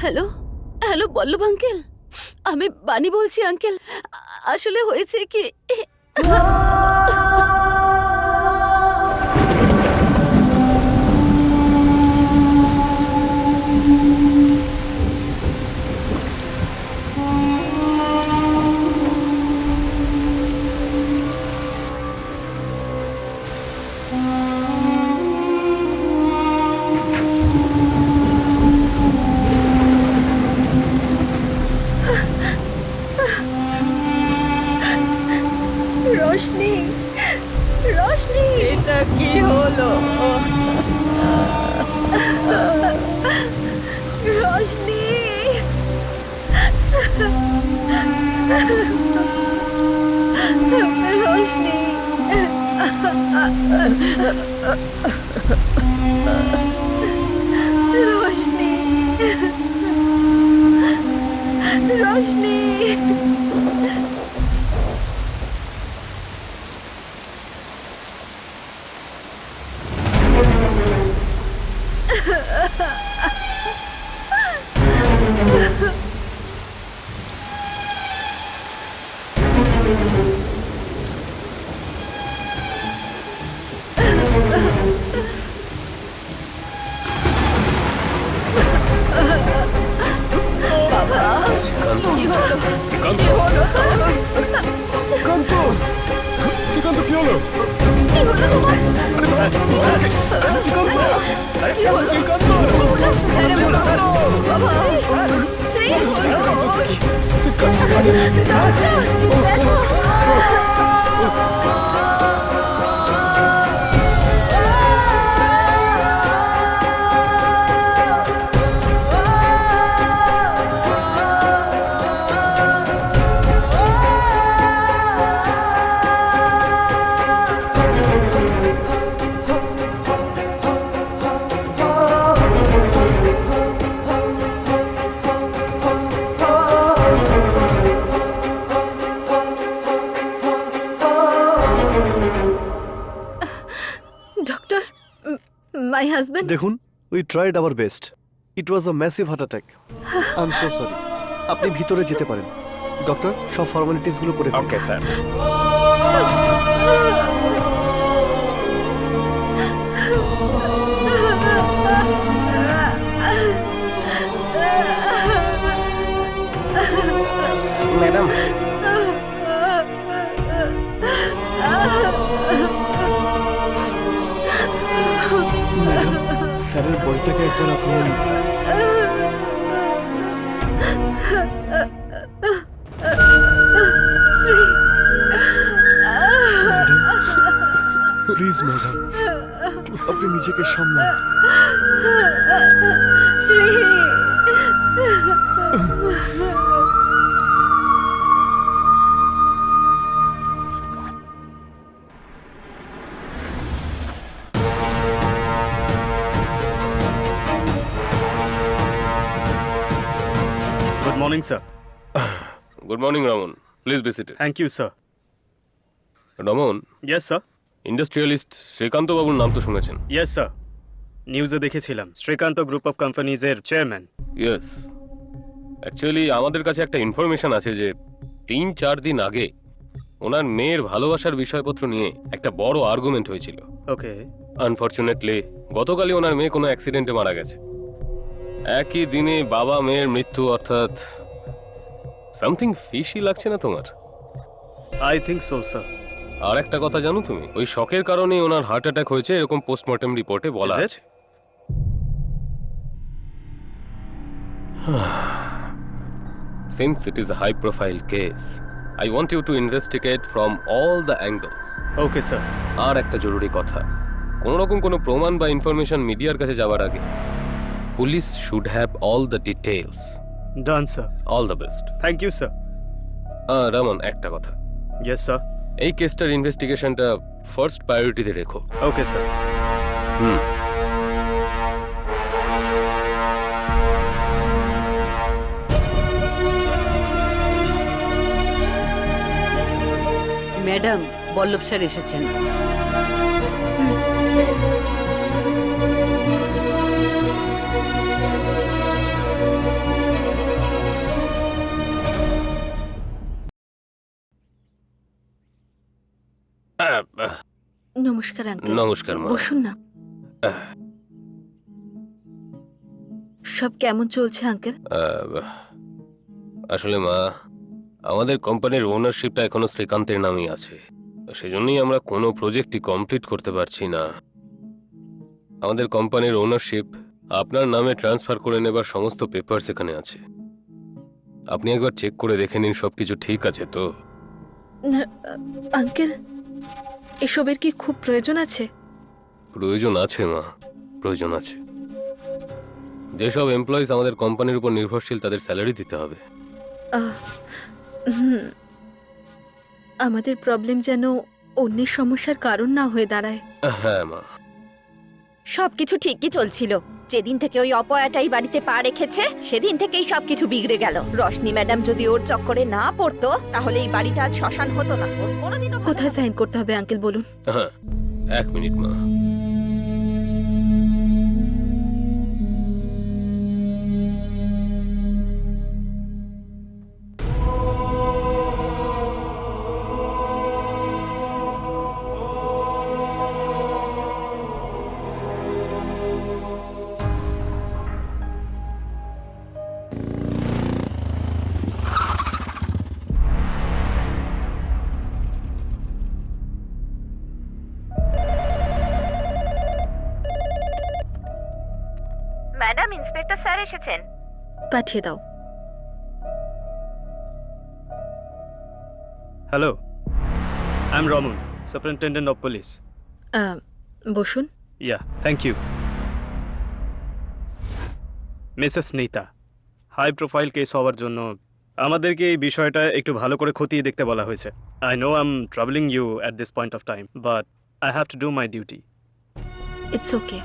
হ্যালো হ্যালো বল্লভ আঙ্কেল, আমি বানি বলছি আঙ্কেল। আসলে হয়েছে কি, রোশনি, রোশনি, এটা কি হলো? রোশনি, রোশনি, রোশনি, রোশনি। শ্রীকান্ত, শ্রীকান্ত, শ্রীকান্ত, শ্রীকান্ত, কি হলো? Doctor, my husband. দেখুন, we tried our best. It was a massive heart attack. I am so sorry. আপনি ভিতরে যেতে পারেন। ডক্টর, সব ফর্মালিটিসগুলো করে ফেলুন। ওকে স্যার। ম্যাডাম, স্যারের বইটাকে একবার আপনি প্লিজ ম্যাডাম, আপনি নিজেকে সামলান। Shri, good morning sir. Good morning Raman, please be seated. Thank you sir. Raman, yes sir. Industrialist Srikanth বাবুর নাম তো শুনেছেন? ইয়েস স্যার, নিউজে দেখেছিলাম। শ্রীকান্ত গ্রুপ অফ কোম্পানিজের চেয়ারম্যান। ইয়েস, অ্যাকচুয়ালি আমাদের কাছে একটা ইনফরমেশন আছে যে 3-4 দিন আগে ওনার মেয়ের ভালোবাসার বিষয়পত্র নিয়ে একটা বড় আর্গুমেন্ট হয়েছিল। ওকে। আনফর্চুনেটলি গতকালই ওনার মেয়ে কোনো অ্যাক্সিডেন্টে মারা গেছে। একই দিনে বাবা মেয়ের মৃত্যু, অর্থাৎ সামথিং ফিশি লাগছে না তোমার? I think so sir. আর একটা কথা জানো তুমি, ওই শকের কারণেই ওনার হার্ট অ্যাটাক হয়েছে, এরকম পোস্টমর্টেম রিপোর্টে বলা Is it? আছে। Since it is a high profile case, I want you to investigate from all the angles. Okay sir. আর একটা জরুরি কথা, কোনো রকম কোনো প্রমাণ বা ইনফরমেশন মিডিয়ার কাছে যাওয়ার আগে police should have all the details. Done sir. All the best. Thank you sir. Raman, একটা কথা, ইয়েস স্যার। এই কেসটার ইনভেস্টিগেশনটা ফার্স্ট প্রায়োরিটিতে রেখো। Okay sir. Madam, Ballabh sir এসেছেন। নমস্কার আঙ্কেল। নমস্কার মা। বসুন না। সব কেমন চলছে আঙ্কেল? আসলে মা, আমাদের কোম্পানির ওনারশিপটা এখনো শ্রীকান্তের নামেই আছে, সেজন্যই আমরা কোনো প্রজেক্টই কমপ্লিট করতে পারছি না। আমাদের কোম্পানির ওনারশিপ আপনার নামে ট্রান্সফার করে নেবার সমস্ত পেপারস এখানে আছে। আপনি একবার চেক করে দেখে নিন সবকিছু ঠিক আছে তো। না, আঙ্কেল, এসবের কি খুব প্রয়োজন আছে? প্রয়োজন আছে মা, প্রয়োজন আছে। যেসব এমপ্লয়িজ আমাদের কোম্পানির উপর নির্ভরশীল তাদের স্যালারি দিতে হবে। আমাদের প্রবলেম যেন অন্যের সমস্যার কারণ না হয়ে দাঁড়ায়। হ্যাঁ মা। সবকিছু ঠিকই চলছিল, যেদিন থেকে ওই অপয়াটাই বাড়িতে পা রেখেছে সেদিন থেকেই সবকিছু বিগড়ে গেল। রশনি ম্যাডাম যদি ওর চক্করে না পড়তো তাহলে এই বাড়িটা আজ শ্মশান হতো না। ওর কোনোদিনও কোথায় সাইন করতে হবে আঙ্কেল বলুন? হ্যাঁ, 1 মিনিট মা। ম্যাডাম, ইন্সপেক্টর স্যার এসেছেন। পাঠিয়ে দাও। Hello, I am Raman, superintendent of police. বসুন। Yeah, thank you. Mrs Neeta, high profile case হওয়ার জন্য আমাদেরকে এই বিষয়টা একটু ভালো করে খতিয়ে দেখতে বলা হয়েছে। I know I am travelling you at this point of time, but I have to do my duty. It's okay.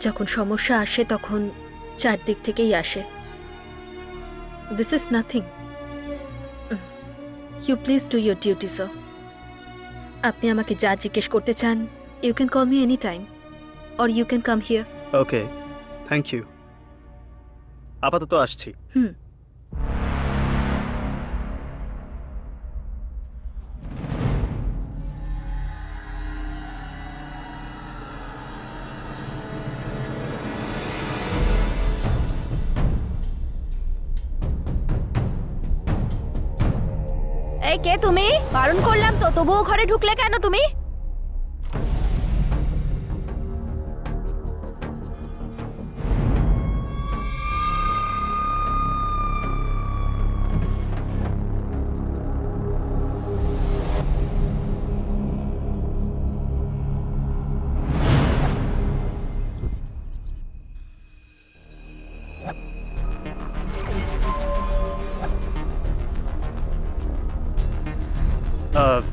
যখন সমস্যা আসে তখন চারদিক থেকেই আসে। This is nothing. You please do your duty sir. আপনি আমাকে যা জিজ্ঞেস করতে চান, you can call me any time or you can come here. Okay, thank you. আপাতত আসছি। এই কে তুমি? বারণ করলাম তো, তবুও ঘরে ঢুকলে কেন তুমি?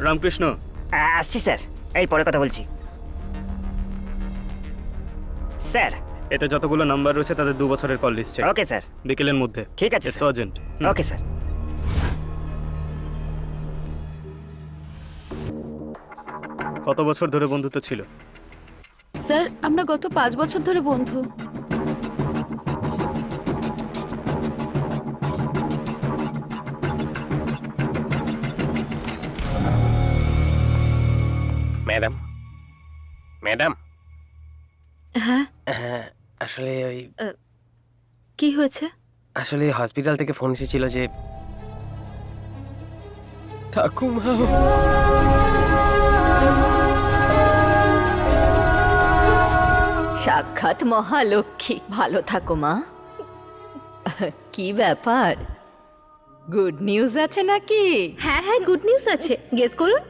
রামকৃষ্ণ, আসছি স্যার, এই পরে কথা বলছি স্যার। এতে যতগুলো নাম্বার রয়েছে তাদের 2 বছরের কল লিস্ট চাই। ওকে স্যার, বিকেলের মধ্যে। ঠিক আছে it's sir. Urgent. Okay sir. কত বছর ধরে বন্ধুত্ব ছিল? স্যার, আমরা গত 5 বছর ধরে বন্ধু। ম্যাডাম, ম্যাডাম, হ্যাঁ, হ্যাঁ আসলে ওই কি হয়েছে? আসলে হসপিটাল থেকে ফোন এসেছিল যে ঠাকুমা সাক্ষাৎ মহালক্ষ্মী, ভালো থাকো মা। কি ব্যাপার, গুড নিউজ আছে নাকি? হ্যাঁ হ্যাঁ, গুড নিউজ আছে। গেস করুন।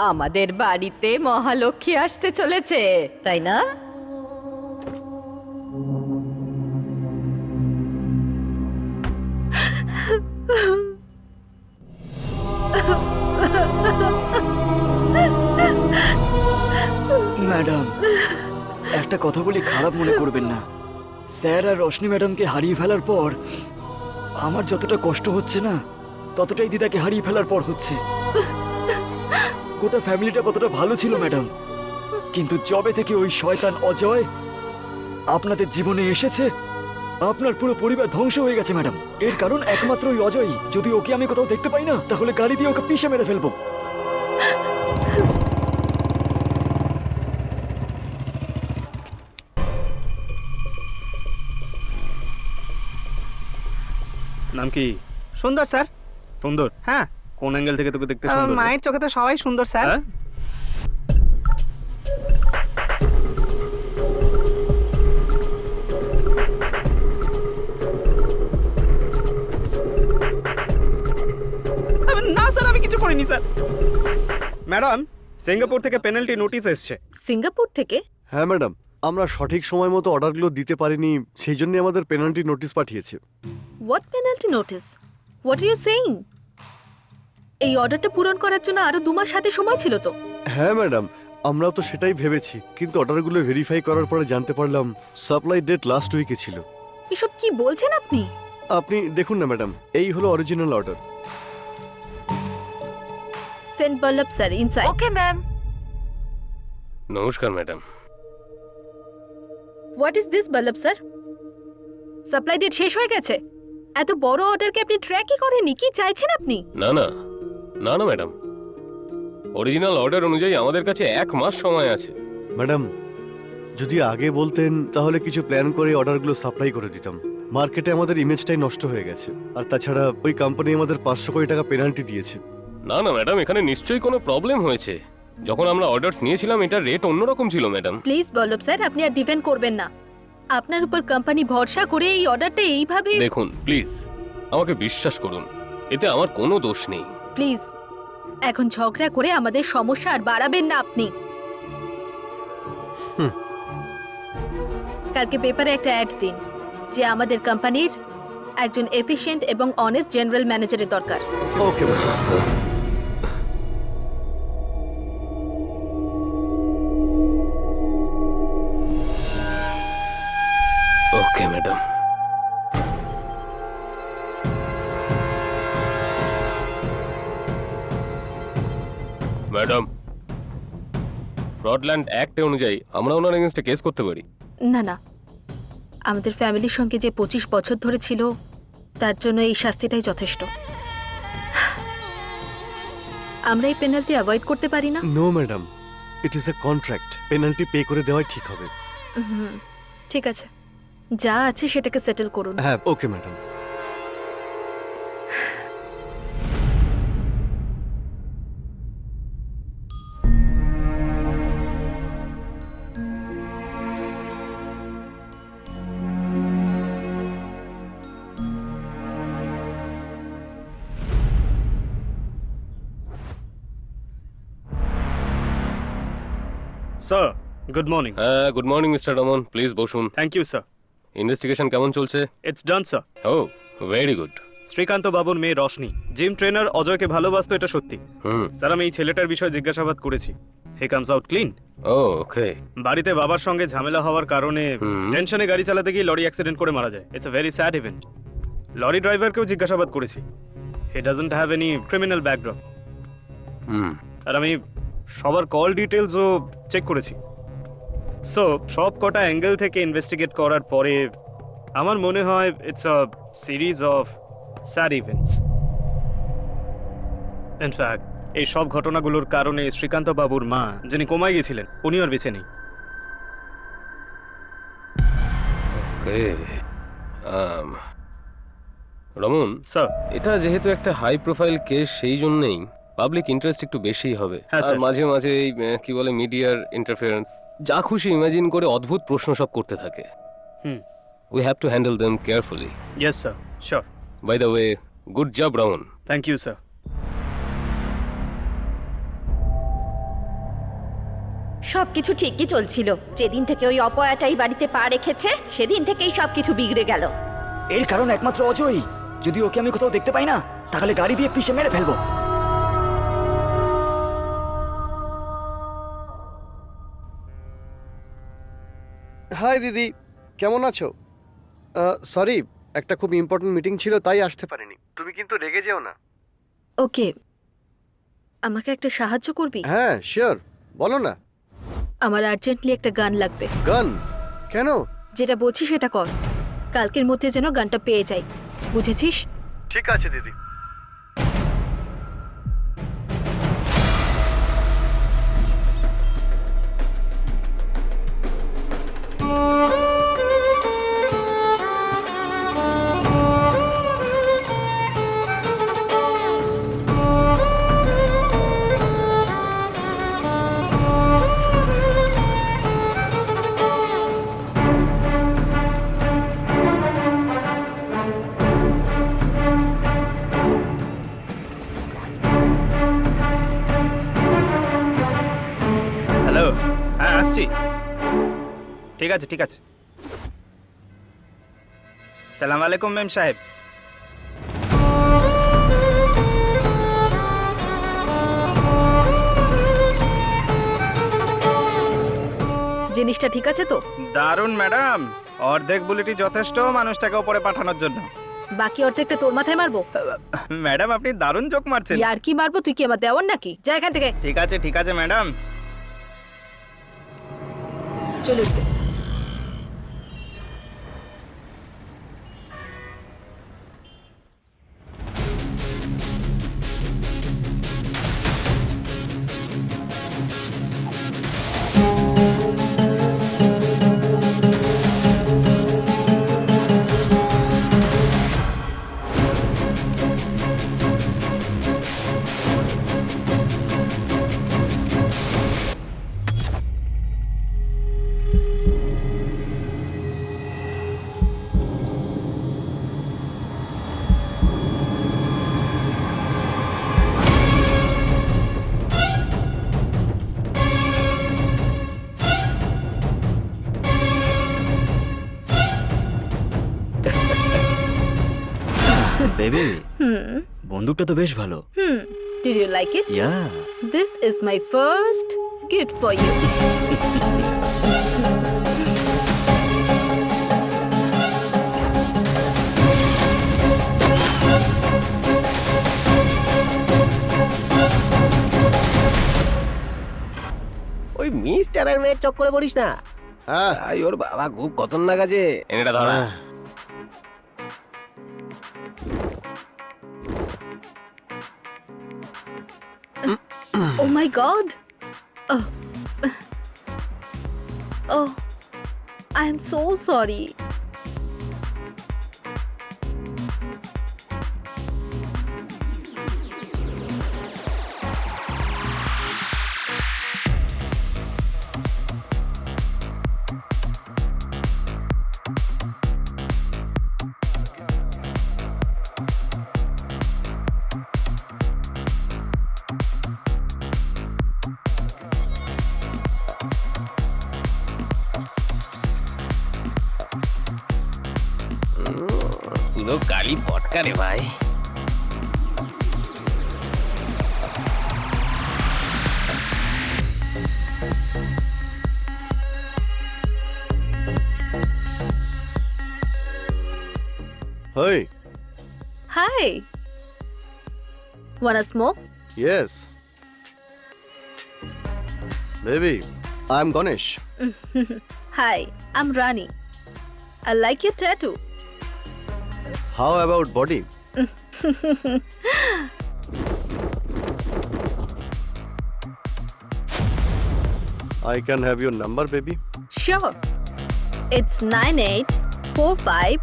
আমাদের বাড়িতে মহালক্ষ্মী আসতে চলেছে, তাই না? ম্যাডাম, একটা কথা বলি, খারাপ মনে করবেন না। স্যার আর রশনি ম্যাডামকে হারিয়ে ফেলার পর আমার যতটা কষ্ট হচ্ছে না, ততটাই দিদাকে হারিয়ে ফেলার পর হচ্ছে। গোটা ফ্যামিলিটা কতটা ভালো ছিল ম্যাডাম, কিন্তু যবে থেকে ওই শয়তান অজয় আপনাদের জীবনে এসেছে, আপনার পুরো পরিবার ধ্বংস হয়ে গেছে ম্যাডাম। এর কারণ একমাত্র ওই অজয়ই। যদি ওকে আমি কোথাও দেখতে পাই না, তাহলে গাড়ি দিয়ে ওকে পিষে মেরে ফেলবো। নাম কি? সুন্দর স্যার। সুন্দর? হ্যাঁ। কোন অ্যাঙ্গেল থেকে তোকে দেখতে সুন্দর? মায়ের চোখে তো সবাই সুন্দর স্যার। না স্যার, আমি কিছু করিনি স্যার। ম্যাডাম, সিঙ্গাপুর থেকে পেনাল্টি নোটিশ এসছে। সিঙ্গাপুর থেকে? হ্যাঁ ম্যাডাম, আমরা সঠিক সময় মতো অর্ডারগুলো দিতে পারিনি, সেই জন্য আমাদের পেনাল্টি নোটিশ পাঠিয়েছে। What penalty notice? What are you saying? এই অর্ডারটা পূরণ করার জন্য আরো 2 মাস হাতে সময় ছিল তো। হ্যাঁ ম্যাডাম, আমরাও তো সেটাই ভেবেছি, কিন্তু অর্ডারগুলো ভেরিফাই করার পরে জানতে পারলাম সাপ্লাই ডেট লাস্ট উইকে ছিল। এসব কি বলছেন আপনি? আপনি দেখুন না ম্যাডাম, এই হলো original order. Send Ballabh sir, inside. Okay ma'am. নমস্কার madam. What is this Ballabh sir? Supply date শেষ হয়ে গেছে? এত বড় অর্ডারকে আপনি ট্র্যাকই করেননি? কি চাইছেন আপনি? না না না না ম্যাডাম, অরিজিনাল অর্ডার অনুযায়ী আমাদের কাছে 1 মাস সময় আছে। ম্যাডাম, যদি আগে বলতেন তাহলে কিছু প্ল্যান করে অর্ডারগুলো সাপ্লাই করে দিতাম। মার্কেটে আমাদের ইমেজটাই নষ্ট হয়ে গেছে, আর তাছাড়া ওই কোম্পানি আমাদের 500 কোটি টাকা পেনাল্টি দিয়েছে। না না ম্যাডাম, এখানে নিশ্চয়ই কোনো প্রবলেম হয়েছে। যখন আমরা অর্ডারস নিয়েছিলাম এটার রেট অন্যরকম ছিল ম্যাডাম। প্লিজ বল্লভ স্যার, আপনি আর ডিফেন্ড করবেন না। আপনার উপর কোম্পানি ভরসা করে এই অর্ডারটা এইভাবে। দেখুন প্লিজ, আমাকে বিশ্বাস করুন, এতে আমার কোনো দোষ নেই। প্লিজ, এখন ঝগড়া করে আমাদের সমস্যা আর বাড়াবেন না আপনি। কালকে পেপারে একটা অ্যাড দিন যে আমাদের কোম্পানির একজন এফিশিয়েন্ট এবং অনেস্ট জেনারেল ম্যানেজারের দরকার। Okay madam. Okay madam. Madam, ফ্রডল্যান্ড অ্যাক্ট অনুযায়ী আমরা ওনার এগেইনস্টে কেস করতে পারি। না না, আমাদের ফ্যামিলির সঙ্গে যে 25 বছর ধরে ছিল, তার জন্য এই শাস্তিটাই যথেষ্ট। আমরা এই পেনাল্টি অ্যাভয়েড করতে পারি না। No madam, it is a contract. Penalty pay করে দেওয়াই ঠিক হবে। ঠিক আছে, যা আছে সেটাকে সেটেল করুন। হ্যাঁ, okay madam. Sir, good morning. হ্যাঁ, good morning mister Raman, please বসুন। Thank you sir. ইনভেস্টিগেশন কেমন চলছে? It's done sir. ও, ভেরি গুড। শ্রীকান্ত বাবুর মেয়ে রশনি জিম ট্রেনার অজয়কে ভালোবাসতো, এটা সত্যি। স্যার, আমি এই ছেলেটার বিষয়ে জিজ্ঞাসাবাদ করেছি। He comes out clean. ও, ওকে। বাড়িতে বাবার সঙ্গে ঝামেলা হওয়ার কারণে টেনশনে গাড়ি চালাতে গিয়ে লরি অ্যাক্সিডেন্ট করে মারা যায়। It's a very sad event. Lorry ড্রাইভারকেও জিজ্ঞাসাবাদ করেছি। He doesn't have any criminal background. আর আমি সবার কল ডিটেলসও চেক করেছি। সো সব কটা অ্যাঙ্গেল থেকে ইনভেস্টিগেট করার পরে আমার মনে হয় it's a series of sad events. In fact এই সব ঘটনাগুলোর কারণে শ্রীকান্ত বাবুর মা, যিনি কোমায় গেছিলেন, উনি আর বেঁচে নেই। ওকে, রমন, স্যার এটা যেহেতু একটা হাই প্রোফাইল কেস, সেই জন্যই পাবলিক ইন্টারেস্ট একটু বেশিই হবে। হ্যাঁ, আর স্যার। মাঝে মাঝে এই কি বলে মিডিয়ার ইন্টারফারেন্স, যা খুশি ইমাজিন করে অদ্ভুত প্রশ্ন সব করতে থাকে। Hmm. We have to handle them carefully. Yes sir, sure. By the way, good job Raman. Thank you sir. সবকিছু ঠিকই চলছিল। যেদিন থেকে ওই অপয়াটাই বাড়িতে পা রেখেছে সেদিন থেকেই সবকিছু বিগড়ে গেল। এর কারণ একমাত্র অজয়। যদি ওকে আমি কোথাও দেখতে পাই না, তাহলে গাড়ি দিয়ে পিষে মেরে ফেলবো। হাই দিদি, কেমন আছো? সরি, একটা খুব ইম্পর্টেন্ট মিটিং ছিল তাই আসতে পারিনি। তুমি কিন্তু রেগে যেও না। ওকে, আমাকে একটা সাহায্য করবি? হ্যাঁ শিওর, বলো না। আমার আর্জেন্টলি একটা গান লাগবে। গান? কেন? যেটা বলছি সেটা কর, কালকের মধ্যে যেন গানটা পেয়ে যাই, বুঝেছিস? ঠিক আছে দিদি। হ্যালো, হ্যাঁ আসছি। ঠিক আছে ঠিক আছে। সালাম আলাইকুম মেম সাহেব। জিনিসটা ঠিক আছে তো? দারুণ ম্যাডাম, অর্ধেক বুলেটই যথেষ্ট মানুষটাকে ওপরে পাঠানোর জন্য। বাকি অর্ধেকটা তোর মাথায় মারবো? ম্যাডাম আপনি দারুণ জোক মারছেন। আর কি মারবো? তুই কি আমার দেওয়ার নাকি? যা এখান থেকে। ঠিক আছে ম্যাডাম। চলুন। বেবি, বন্দুকটা তো বেশ ভালো। Did you like it? Yeah. This is my first gift for you. ওই মিস্টারের মেয়ের চক্করে পড়িস না। হ্যাঁ আই ওর বাবা খুব খতরনাক আছে। এটা ধরা। Oh my God. Oh. Oh. I am so sorry. পুরো কালি পটকা রে ভাই। Hey. Hi. Wanna smoke? Yes. Baby, I'm Ganesh. Hi, I'm Rani. I like your tattoo. How about body? I can have your number, baby. Sure. It's 9845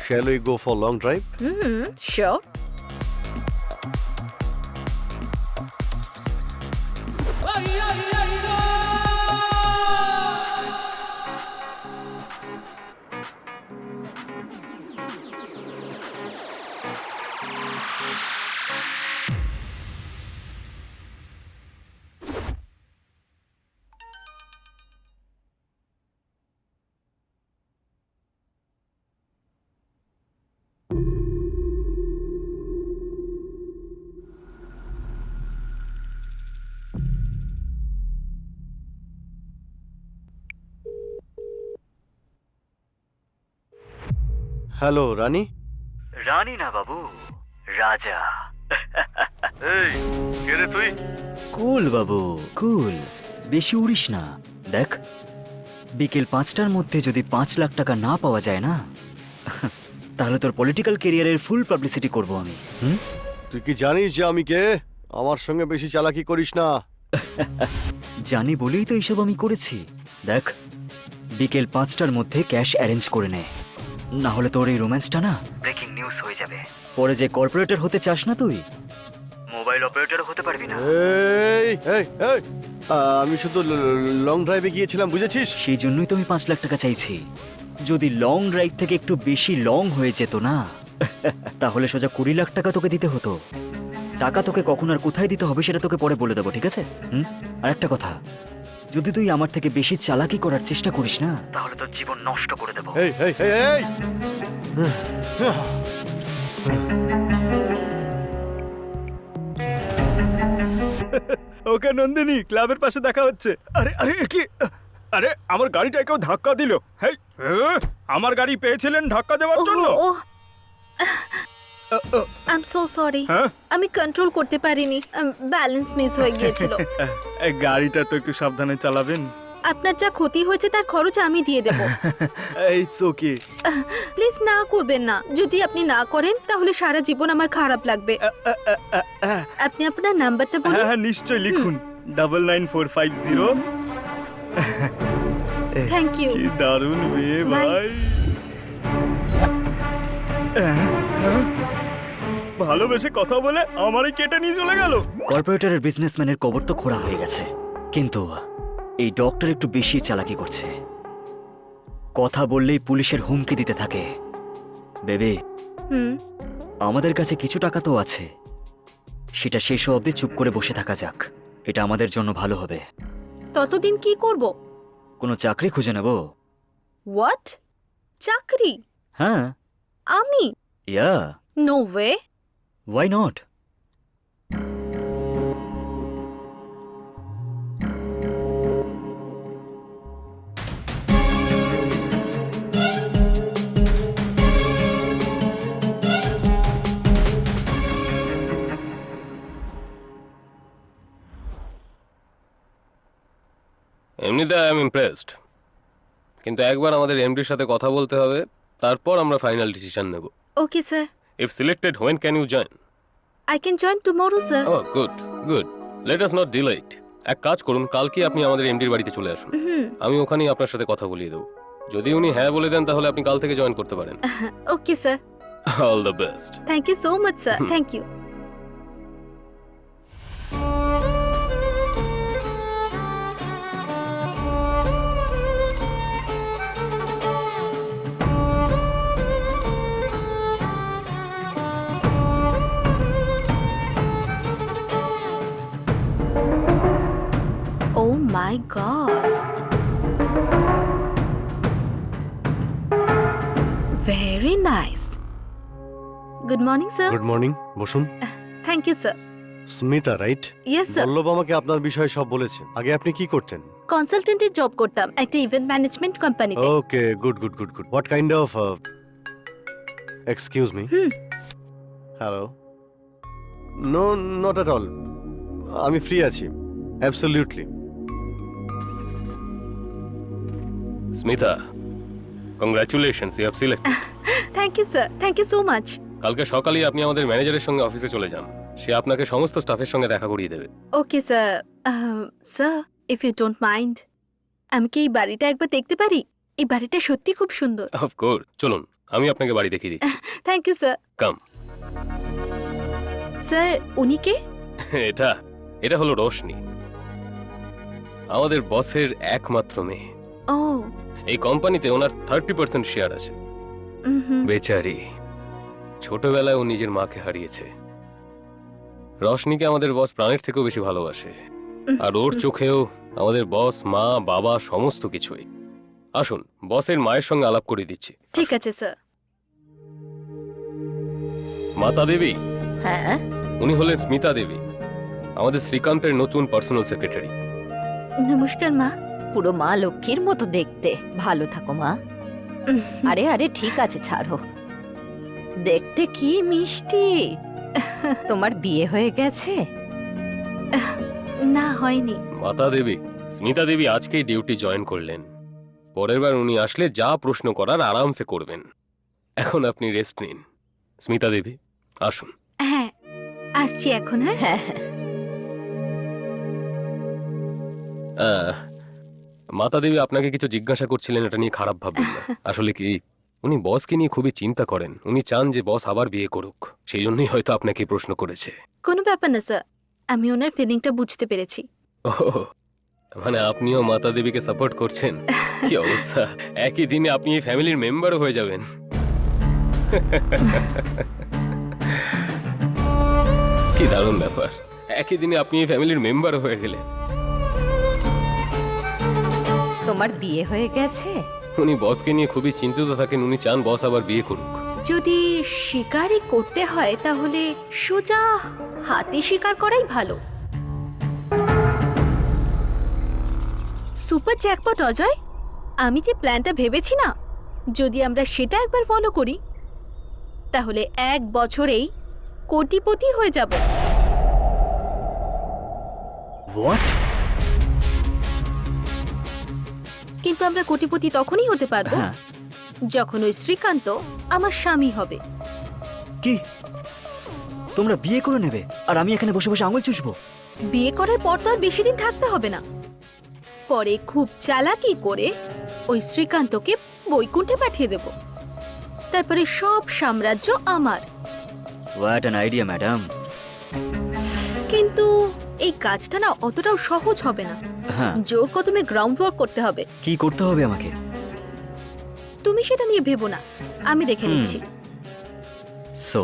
Shall we go for long drive? Sure. Hello Rani. Rani না বাবু, রাজা। এই কে রে তুই? কুল বাবু কুল, বেশি উড়িস না। দেখ, বিকেল 5টার মধ্যে যদি 5 লাখ টাকা না পাওয়া যায় না, তাহলে তোর পলিটিক্যাল ক্যারিয়ারের ফুল পাবলিসিটি করব আমি। তুই কি জানিস যে আমি কে? আমার সঙ্গে বেশি চালাকি করিস না। জানি বলেই তো এইসব আমি করেছি। দেখ, বিকেল 5টার মধ্যে ক্যাশ অ্যারেঞ্জ করে নে, না হলে তোর এই রোম্যান্সটা না ব্রেকিং নিউজ হয়ে যাবে। পরে যে কর্পোরেটর হতে চাস না তুই, মোবাইল অপারেটর হতে পারবি না। এই এই এই আমি শুধু লং ড্রাইভে গিয়েছিলাম, বুঝেছিস? সেই জন্যই তো আমি 5 লাখ টাকা চাইছি। যদি লং ড্রাইভ থেকে একটু বেশি লং হয়ে যেত না, তাহলে সোজা 20 লাখ টাকা তোকে দিতে হতো। টাকা তোকে কখন আর কোথায় দিতে হবে সেটা তোকে পরে বলে দেবো, ঠিক আছে? আর একটা কথা, যদি তুই আমার থেকে বেশি চালাকি করার চেষ্টা করিস না, তাহলে তোর জীবন নষ্ট করে দেবো। এই এই এই এই ওকে নন্দিনী, ক্লাবের পাশে দেখা হচ্ছে। আরে আরে কি, আরে আমার গাড়িটা কেউ ধাক্কা দিল। হেই, আমার গাড়ি পেয়েছিলেন ধাক্কা দেওয়ার জন্য? আই এম সো সরি, হ্যাঁ? আমি কন্ট্রোল করতে পারিনি, ব্যালেন্স মিস হয়ে গিয়েছিল। গাড়িটা তো একটু সাবধানে চালাবেন। আপনার যা ক্ষতি হয়েছে তার খরচ আমি দিয়ে দেব। It's okay. প্লিজ না করবেন না। যদি আপনি না করেন তাহলে সারা জীবন আমার খারাপ লাগবে। আপনি আপনার নাম্বারটা বলুন। হ্যাঁ নিশ্চয়ই, লিখুন 99450। Thank you. কি দারুণ মেয়ে ভাই। ভালোবেসে কথা বলে আমারই কেটে নিয়ে চলে গেল। কর্পোরেটরের বিজনেসম্যানের কবর তো খোঁড়া হয়ে গেছে, কিন্তু এই ডক্টর একটু বেশি চালাকি করছে। কথা বললেই পুলিশের হুমকি দিতে থাকে। বেবি, আমাদের কাছে কিছু টাকা তো আছে, সেটা শেষ অবধি চুপ করে বসে থাকা যাক। এটা আমাদের জন্য ভালো হবে। ততদিন কি করব? কোনো চাকরি খুঁজে নেব। হোয়াট? চাকরি? হ্যাঁ। আমি? Yeah. No way. Why not? এমনিতে আই এম ইমপ্রেসড, কিন্তু একবার আমাদের এমডির সাথে কথা বলতে হবে, তারপর আমরা ফাইনাল ডিসিশন নেব। Okay sir. If selected, when can you join? I can join tomorrow sir. Oh good good, let us not delay it. এক কাজ করুন, কালকে আপনি আমাদের এমডির বাড়িতে চলে আসুন, আমি ওখানেই আপনার সাথে কথা বলিয়ে দেবো। যদি উনি হ্যাঁ বলে দেন তাহলে আপনি কাল থেকে জয়েন করতে পারেন। Okay sir. All the best. Thank you so much sir. Thank you. Oh my God. Very nice. Good morning, sir. Good morning, বসুন। Thank you, sir. Smita, right? Yes, sir. Ballabh আমাকে আপনার বিষয়ে সব বলেছেন। আগে আপনি কি করতেন? কনসালটেন্টের জব করতাম একটা ইভেন্ট ম্যানেজমেন্ট কোম্পানিতে। Okay, good good good good. What kind of excuse me? Hello? No, not at all. আমি ফ্রি আছি, absolutely. Smita, congratulations, you have selected. Thank you sir, thank you so much. কালকে সকালেই আপনি আমাদের ম্যানেজারের সঙ্গে অফিসে চলে যান, সে আপনাকে সমস্ত স্টাফের সঙ্গে দেখা করিয়ে দেবে। Okay sir, sir if you don't mind আমি কি এই বাড়িটা একবার দেখতে পারি? এই বাড়িটা সত্যি খুব সুন্দর। অফকোর্স, চলুন আমি আপনাকে বাড়ি দেখিয়ে দিচ্ছি। Thank you sir. Come. Sir উনি কে? এটা এটা হলো রোশনি, আমাদের বসের একমাত্র মেয়ে। ও এই কোম্পানিতে ওনার 30% শেয়ার আছে। বেচারি, ছোটবেলায় ও নিজের মাকে হারিয়েছে। রশনিকে আমাদের বস প্রাণের থেকেও বেশি ভালোবাসে, আর ওর চোখেও আমাদের বস মা বাবা সমস্ত কিছুই। আসুন বসের মায়ের সঙ্গে আলাপ করে দিচ্ছি। ঠিক আছে স্যার। মাতা দেবী, হ্যাঁ, উনি হলেন স্মিতা দেবী, আমাদের শ্রীকান্তের নতুন পার্সোনাল সেক্রেটারি। নমস্কার মা। পুরো মা লক্ষ্মীর মতো দেখতে। ভালো থাকো মা। আরে আরে ঠিক আছে, ছাড়ো। দেখতে কি মিষ্টি। তোমার বিয়ে হয়ে গেছে? না হয়নি। মাতা দেবী, স্মিতা দেবী আজকেই ডিউটি জয়েন করলেন। পরের বার উনি আসলে যা প্রশ্ন করার আরামসে করবেন। এখন আপনি রেস্ট নিন। স্মিতা দেবী আসুন। হ্যাঁ আসছি এখন। হ্যাঁ হ্যাঁ মাতা দেবী আপনাকে কিছু জিজ্ঞাসা করছিলেন, এটা নিয়ে খারাপ ভাববেন না। আসলে কি, উনি বসকে নিয়ে খুবই চিন্তা করেন। উনি চান যে বস আবার বিয়ে করুক, সেই জন্যই হয়তো আপনাকে প্রশ্ন করেছে। কোনো ব্যাপার না স্যার, আমি ওনার ফিলিংটা বুঝতে পেরেছি। ও মানে আপনিও মাতা দেবীকে সাপোর্ট করছেন? কি অবস্থা, একই দিনে আপনি এই ফ্যামিলির মেম্বারও হয়ে যাবেন। কি দারুণ ব্যাপার, একই দিনে আপনি এই ফ্যামিলির মেম্বারও হয়ে গেলেন। তোমার বিয়ে হয়ে গেছে? উনি বসকে নিয়ে খুবই চিন্তিত থাকেন। উনি চান বস আবার বিয়ে করুক। যদি শিকারই করতে হয় তাহলে সোজা হাতে শিকার করাই ভালো। সুপার জ্যাকপট অজয়, আমি যে প্ল্যানটা ভেবেছি না, যদি আমরা সেটা একবার ফলো করি তাহলে 1 বছরেই কোটিপতি হয়ে যাব। হোয়াট? কিন্তু আমরা কোটিপতি তখনই হতে পারবো হ্যাঁ। যখন ওই শ্রীকান্ত আমার স্বামী হবে। কি তোমরা বিয়ে করে নেবে আর আমি এখানে বসে বসে আঙুল চুষবো? বিয়ে করার পর তো আর বেশি দিন থাকতে হবে না। পরে খুব চালাকি করে ওই শ্রীকান্তকে বৈকুণ্ঠে পাঠিয়ে দেব। তারপরে সব সাম্রাজ্য আমার। What an idea madam. কিন্তু এই কাজটা না অতটাও সহজ হবে না। হ্যাঁ, জোর কদমে গ্রাউন্ড ওয়ার্ক করতে হবে। কি করতে হবে আমাকে? তুমি সেটা নিয়ে ভেবো না, আমি দেখে নিচ্ছি। So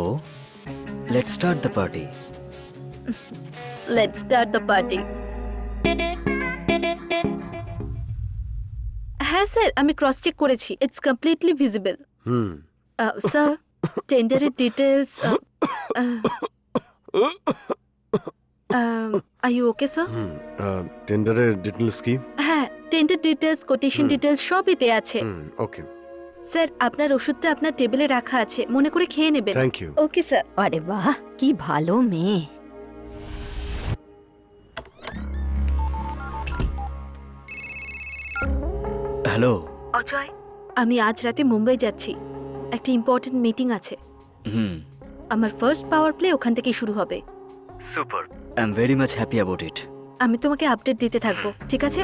let's start the party. Let's start the party. হ্যাঁ স্যার, আমি ক্রস চেক করেছি, ইটস কমপ্লিটলি ভিজিবল। স্যার, টেন্ডারের details. Are you okay sir? টেন্ডারের ডিটেলস কি? হ্যাঁ, টেন্ডার ডিটেলস, কোটেশন ডিটেলস সব এতে আছে। ওকে স্যার, আপনার ওষুধটা আপনার টেবিলে রাখা আছে, মনে করে খেয়ে নেবেন। Thank you. Okay sir. আরে বাহ, কি ভালো মেয়ে। হ্যালো অজয়, আমি আজ রাতে মুম্বাই যাচ্ছি, একটা ইম্পর্টেন্ট মিটিং আছে। আমার ফার্স্ট পাওয়ার প্লে ওখান থেকেই শুরু হবে। Super, I am very much happy about it. আমি তোমাকে আপডেট দিতে থাকবো, ঠিক আছে?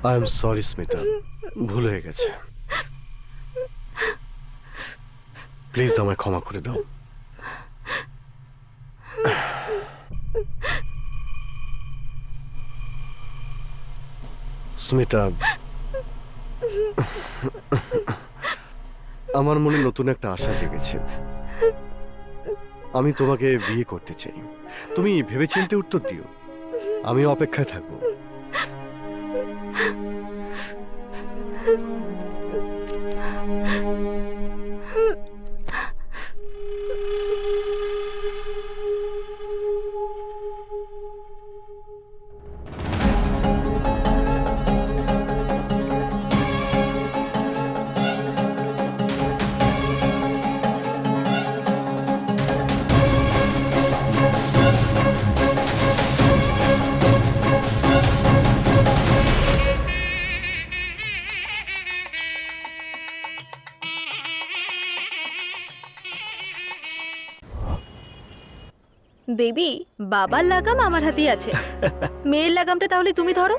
আই এম সরি স্মিতা, ভুল হয়ে গেছে। প্লিজ আমায় ক্ষমা করে দাও। স্মিতা, আমার মনে নতুন একটা আশা জেগেছে। আমি তোমাকে বিয়ে করতে চাই। তুমি ভেবেচিন্তে উত্তর দিও, আমি অপেক্ষায় থাকবো। বেবি, বাবার লাগাম আমার হাতেই আছে। মেয়ের লাগামটা তাহলে তুমি ধরো।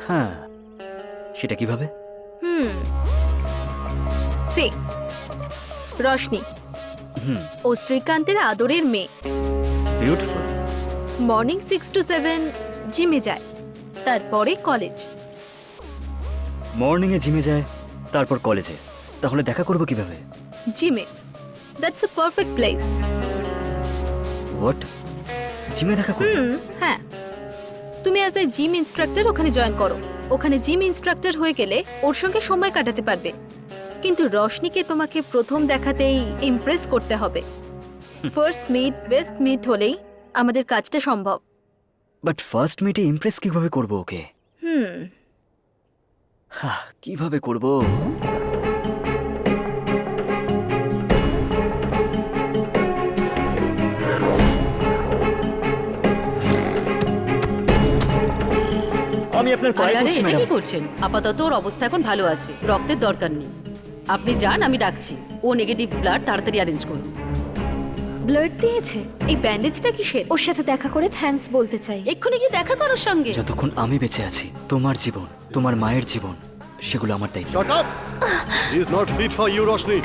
হ্যাঁ, সেটা কিভাবে? সে রশনি, হুম, ও শ্রীকান্তের আদরের মেয়ে। বিউটিফুল। মর্নিং 6 to 7 জিমে যায়, তারপরে কলেজ। মর্নিংয়ে জিমে যায়, তারপর কলেজে। তাহলে দেখা করবো কিভাবে? জিমে, that's a perfect place. What? জিমে দেখা করবো? হ্যাঁ, তুমি অ্যাজ এ জিম ইনস্ট্রাক্টর ওখানে জয়েন করো। ওখানে জিম ইনস্ট্রাক্টর হয়ে গেলে ওর সঙ্গে সময় কাটাতে পারবে। কিন্তু রশনিকে তোমাকে প্রথম দেখাতেই ইমপ্রেস করতে হবে। ফার্স্ট মিট বেস্ট মিট হলেই আমাদের কাজটা সম্ভব। বাট ফার্স্ট মিটে ইমপ্রেস কিভাবে করবো ওকে? কিভাবে করবো? আমি আপনার আরে পায়ে আরে পড়ছি এটা কি ম্যাডাম। করছেন? আপাতত ওর অবস্থা এখন ভালো আছে, রক্তের দরকার নেই। আপনি যান, আমি ডাকছি। ও নেগেটিভ ব্লাড তাড়াতাড়ি অ্যারেঞ্জ করুন। ব্লাড দিয়েছে? এই ব্যান্ডেজটা কিসের? ওর সাথে দেখা করে থ্যাঙ্কস বলতে চাই। এক্ষুনি কি দেখা করোর সঙ্গে? যতক্ষণ আমি বেঁচে আছি, তোমার জীবন, তোমার মায়ের জীবন, সেগুলো আমার দায়িত্ব। Shut up! He is not fit for you, Roshni.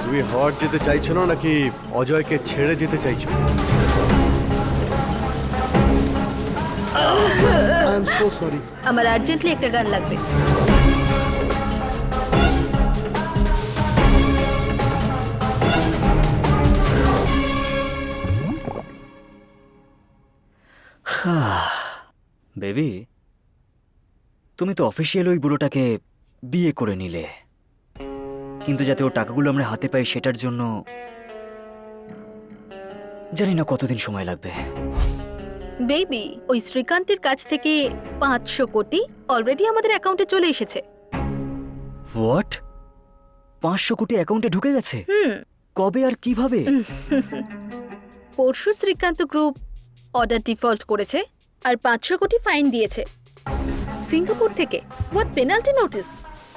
তুমি হাওয়ার্ড যেতে চাইছো না নাকি অজয়কে ছেড়ে যেতে চাইছো? I am so sorry. আমার আর্জেন্টলি একটা গান লাগবে। বেবি, তুমি তো অফিসিয়াল ওই বুড়োটাকে বিয়ে করে নিলে, কিন্তু যাতে ওর টাকাগুলো আমরা হাতে পাই সেটার জন্য জানি না কতদিন সময় লাগবে। বেবি, ওই শ্রীকান্তের কাছ থেকে 500 কোটি অলরেডি আমাদের অ্যাকাউন্টে চলে এসেছে। হোয়াট? 500 কোটি অ্যাকাউন্টে ঢুকে গেছে? কবে আর কিভাবে? পরশু শ্রীকান্ত গ্রুপ অর্ডার ডিফল্ট করেছে আর 500 কোটি ফাইন দিয়েছে সিঙ্গাপুর থেকে। What penalty notice?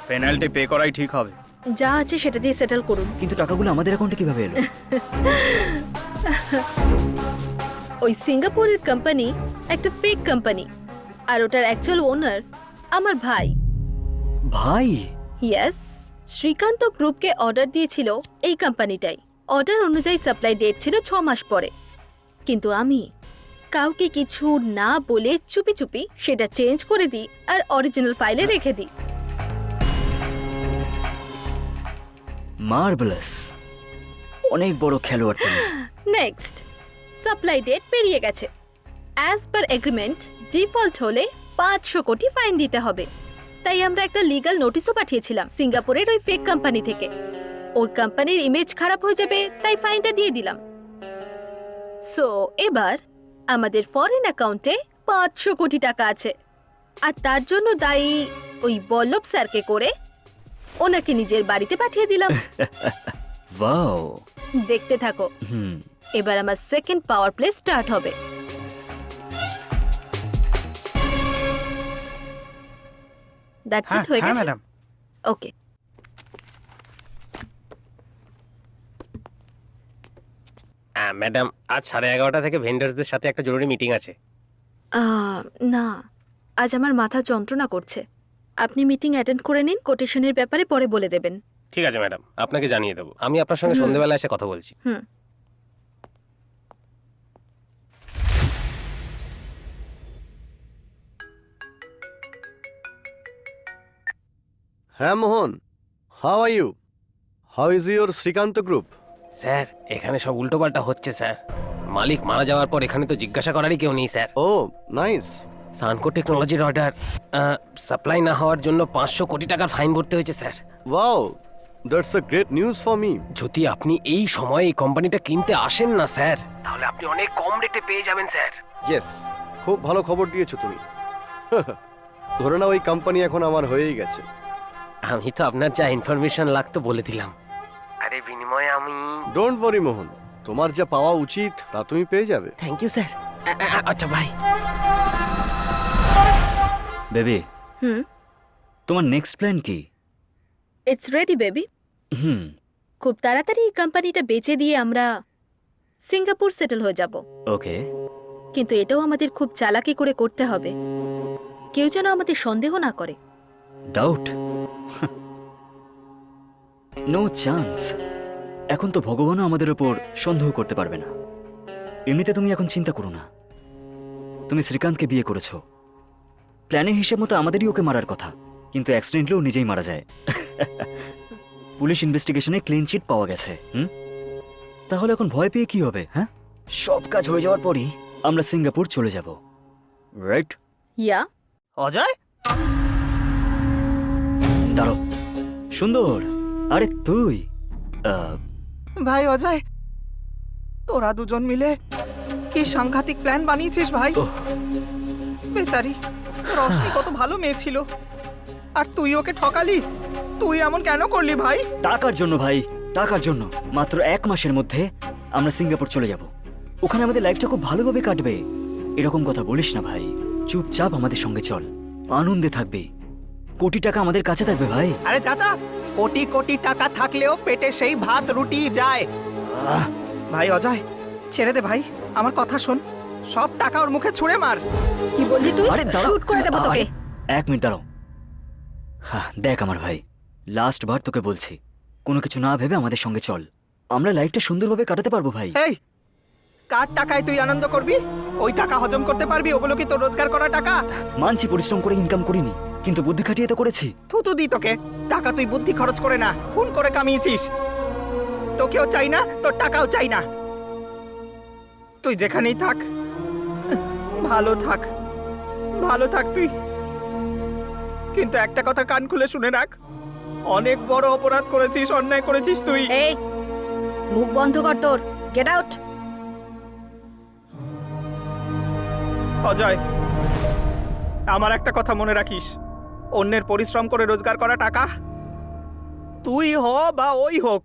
Penalty pay করাই ঠিক হবে। যা আছে সেটা দিয়ে সেটেল করুন। কিন্তু টাকাগুলো আমাদের অ্যাকাউন্টে কিভাবে এলো? ওই সিঙ্গাপুরের কোম্পানি একটা ফেক কোম্পানি, আর ওটার অ্যাকচুয়াল ওনার আমার ভাই। ভাই? ইয়েস, শ্রীকান্ত গ্রুপকে অর্ডার দিয়েছিল এই কোম্পানিটাই। অর্ডার অনুযায়ী সাপ্লাই ডেট ছিল 6 মাস পরে, কিন্তু আমি কাউকে কিছু না বলে চুপি চুপি সেটা চেঞ্জ করে দিই আর অরিজিনাল ফাইলে রেখে দিই। মার্ভেলাস, অনেক বড় খেলোয়াড় তুমি। নেক্সট, সাপ্লাই ডেট পেরিয়ে গেছে। অ্যাজ পার এগ্রিমেন্ট ডিফল্ট হলে 500 কোটি ফাইন দিতে হবে। তাই আমরা একটা লিগ্যাল নোটিশও পাঠিয়েছিলাম সিঙ্গাপুরের ওই ফেক কোম্পানি থেকে। ওর কোম্পানির ইমেজ খারাপ হয়ে যাবে তাই ফাইনটা দিয়ে দিলাম। সো এবার আমাদের ফরেন অ্যাকাউন্টে 500 কোটি টাকা আছে, আর তার জন্য দায়ী ওই বল্লভ স্যারকে করে ওনাকে নিজের বাড়িতে পাঠিয়ে দিলাম। ওয়াও, দেখতে থাকো, এবার আমার সেকেন্ড পাওয়ার প্লে স্টার্ট হবে। দ্যাটস ইট, হয়ে গেছে? ম্যাডাম। ওকে। ম্যাডাম, আজ 11:30 থেকে ভেন্ডার্সদের সাথে একটা জরুরি মিটিং আছে। না, আজ আমার মাথা যন্ত্রণা করছে। আপনি মিটিং অ্যাটেন্ড করে নিন, কোটেশনের ব্যাপারে পরে বলে দেবেন। ঠিক আছে ম্যাডাম, আপনাকে জানিয়ে দেবো। আমি আপনার সঙ্গে সন্ধ্যেবেলা এসে কথা বলছি। হ্যাঁ Mohan, how are you? How is your Srikanth group? Sir, এখানে সব উল্টোপাল্টা হচ্ছে স্যার। মালিক মারা যাওয়ার পর এখানে তো জিজ্ঞাসা করারই কেউ নেই স্যার। ও নাইস। সানকো টেকনোলজির অর্ডার সাপ্লাই না হওয়ার জন্য 500 কোটি টাকার ফাইন ভরতে হয়েছে sir. Wow, that's a great news for me. যদি আপনি এই সময়ে এই কোম্পানিটা কিনতে আসেন না স্যার, তাহলে আপনি অনেক কম রেটে পেয়ে যাবেন স্যার। ইয়েস, খুব ভালো খবর দিয়েছো তুমি। ধরে না ওই কোম্পানি এখন আমার হয়েই গেছে। আমি তো আপনার যা ইনফরমেশন লাগতো বলে দিলাম। আরে বিনিময়ে আমি... ডোন্ট ওয়ারি মোহন, তোমার যা পাওয়া উচিত তা তুমি পেয়ে যাবে। Thank you sir. আচ্ছা ভাই। বেবি, তোমার নেক্সট প্ল্যান কি? It's ready baby. খুব তাড়াতাড়ি এই কোম্পানিটা বেচে দিয়ে আমরা সিঙ্গাপুর সেটেল হয়ে যাব। ওকে, কিন্তু এটাও আমাদের খুব চালাকি করে করতে হবে, কেউ যেন আমাদের সন্দেহ না করে। ডাউট? No chance. এখন তো ভগবানও আমাদের ওপর সন্দেহ করতে পারবে না। এমনিতে তুমি এখন চিন্তা করো না, তুমি শ্রীকান্তকে বিয়ে করেছো। প্ল্যানের হিসেব মতো আমাদেরই ওকে মারার কথা, কিন্তু অ্যাক্সিডেন্টলি ও নিজেই মারা যায়। পুলিশ ইনভেস্টিগেশনে ক্লিন চিট পাওয়া গেছে। তাহলে এখন ভয় পেয়ে কি হবে? হ্যাঁ, সব কাজ হয়ে যাওয়ার পরই আমরা সিঙ্গাপুর চলে যাব, রাইট? ইয়া। অজয়, দাঁড়ো। সুন্দর, আরে তুই ভাই অজয়, তোরা দুজন মিলে কি সাংঘাতিক প্ল্যান বানিয়েছিস ভাই। ওহ। বেচারি রশনি কত ভালো মেয়ে ছিল, আর তুই ওকে ঠকালি। তুই এমন কেন করলি ভাই? টাকার জন্য ভাই, টাকার জন্য। মাত্র 1 মাসের মধ্যে আমরা সিঙ্গাপুর চলে যাব, ওখানে আমাদের লাইফটা খুব ভালোভাবে কাটবে। এরকম কথা বলিস না ভাই, চুপচাপ আমাদের সঙ্গে চল, আনন্দে থাকবি। কোটি টাকা আমাদের কাছে থাকবে ভাই। আরে চাচা, কোটি কোটি টাকা থাকলেও পেটে সেই ভাত রুটি যায়। ভাই অজয়, ছেড়ে দে ভাই, আমার কথা শোন। সব টাকা ওর মুখে ছুঁড়ে মার। কি বললি তুই? আরে দাঁড়াও। শুট করে দেবো তোকে। 1 মিনিট দাঁড়াও। হ্যাঁ দেখ আমার ভাই, লাস্ট বার তোকে বলছি, কোনো কিছু না ভেবে আমাদের সঙ্গে চল, আমরা লাইফটা সুন্দরভাবে কাটাতে পারবো ভাই। এই, কার টাকায় তুই আনন্দ করবি? ওই টাকা হজম করতে পারবি? ওগুলো কি তোর রোজগার করা টাকা? মানছি পরিশ্রম করে ইনকাম করিনি, কিন্তু বুদ্ধি খাটিয়ে তো করেছি। থুতু দি তোকে। টাকা তুই বুদ্ধি খরচ করে না, খুন করে কামিয়েছিস। তোকেও চাই না, তোর টাকাও চাই না। তুই যেখানেই থাক, ভালো থাক, ভালো থাক তুই। কিন্তু একটা কথা কান খুলে শুনে রাখ, অনেক বড় অপরাধ করেছিস, অন্যায় করেছিস তুই। এই, মুখ বন্ধ কর তোর। Get out. অজয়, আমার একটা কথা মনে রাখিস, অন্যের পরিশ্রম করে রোজগার করা টাকা তুই হ বা ওই হোক,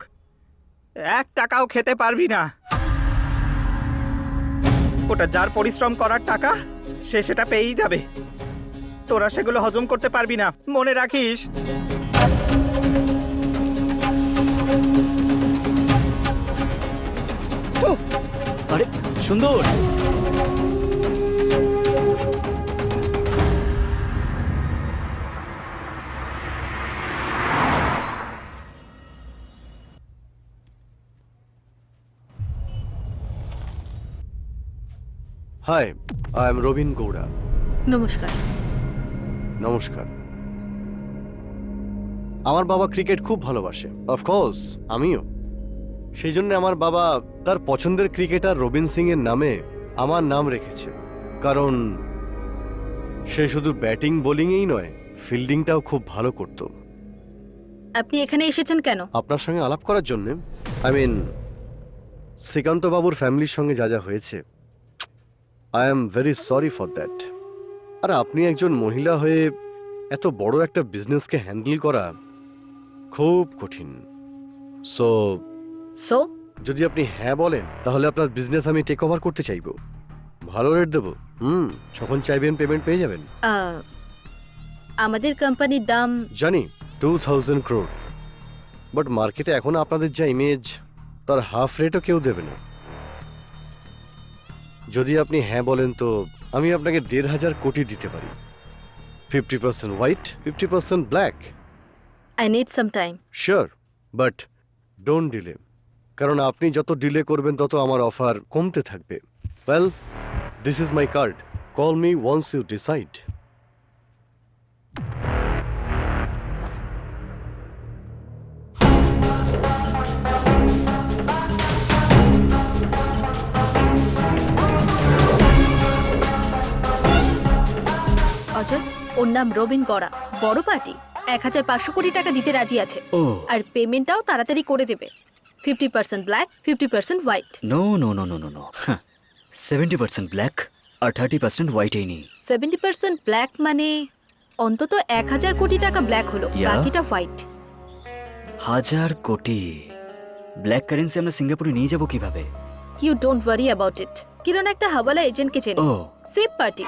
1 টাকাও খেতে পারবি না। ওটা যার পরিশ্রম করার টাকা, সে সেটা পেয়েই যাবে। তোরা সেগুলো হজম করতে পারবি না, মনে রাখিস। আরে সুন্দর, হাই, আই এম রবিন গৌড়া। নমস্কার। নমস্কার। আমার বাবা ক্রিকেট খুব ভালোবাসে, অফকোর্স আমিও। সেই জন্য আমার বাবা তার পছন্দের ক্রিকেটার রবিন সিং এর নামে আমার নাম রেখেছে, কারণ সে শুধু ব্যাটিং বোলিংয়েই নয়, ফিল্ডিংটাও খুব ভালো করত। আপনি এখানে এসেছেন কেন? আপনার সঙ্গে আলাপ করার জন্য। আই মিন, শ্রীকান্ত বাবুর ফ্যামিলির সঙ্গে যা যা হয়েছে, I am very sorry for that. আর আপনি একজন মহিলা হয়ে এত বড় একটা বিজনেসকে হ্যান্ডেল করা খুব কঠিন। সো সো যদি আপনি হ্যাঁ বলেন, তাহলে আপনার বিজনেস আমি টেক ওভার করতে চাইবো, ভালো রেট দেবো। যখন চাইবেন পেমেন্ট পেয়ে যাবেন। আমাদের কোম্পানির দাম জানি 2000 crore, বাট মার্কেটে এখন আপনাদের যা ইমেজ, তার হাফ রেটও কেউ দেবে না। যদি আপনি হ্যাঁ বলেন তো আমি আপনাকে 1,500 কোটি দিতে পারি। 50% white, 50% black. I need some time. Sure, but don't delay, কারণ আপনি যত ডিলে করবেন তত আমার অফার কমতে থাকবে। Well, this is my card, call me once you decide. Ajay, ওর নাম রবিন গড়া, বড় পার্টি, 1500 কোটি টাকা দিতে রাজি আছে। ও আর পেমেন্টটাও তাড়াতাড়ি করে দেবে। 50% black, 50% white. No no no no no no, 70% black আর 30% হোয়াইটেই নেই। 70% ব্ল্যাক মানে অন্তত 1000 কোটি টাকা ব্ল্যাক হলো, Yeah. বাকিটা হোয়াইট। 1000 কোটি ব্ল্যাক কারেন্সি আমরা সিঙ্গাপুরে নিয়ে যাব কিভাবে? You don't worry about it. Kiran একটা হাওয়ালা এজেন্টকে চেনে, ও সেফ পার্টি।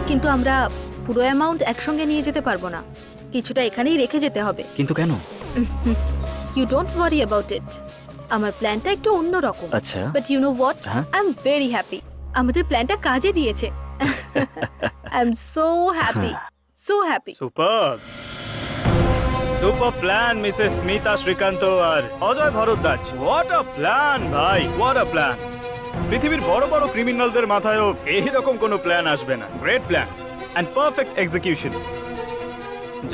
কিন্তু আমরা পুরো অ্যামাউন্ট একসঙ্গে নিয়ে যেতে পারবো না, কিছুটা এখানেই রেখে যেতে হবে। কিন্তু কেন? You don't worry about it. আমার প্ল্যানটা একটু অন্যরকম, আচ্ছা বাট ইউ নো হোয়াট, হ্যাঁ? I am very happy. আমাদের প্ল্যানটা কাজে দিয়েছে। I am so happy, so happy. Super super plan Mrs Smita Srikanth আর Ajay Bharadwaj. What a plan ভাই, হোয়াট আ প্ল্যান। পৃথিবীর বড় বড় ক্রিমিনালদের মাথায়ও এইরকম কোনো প্ল্যান আসবে না। Great plan and perfect execution.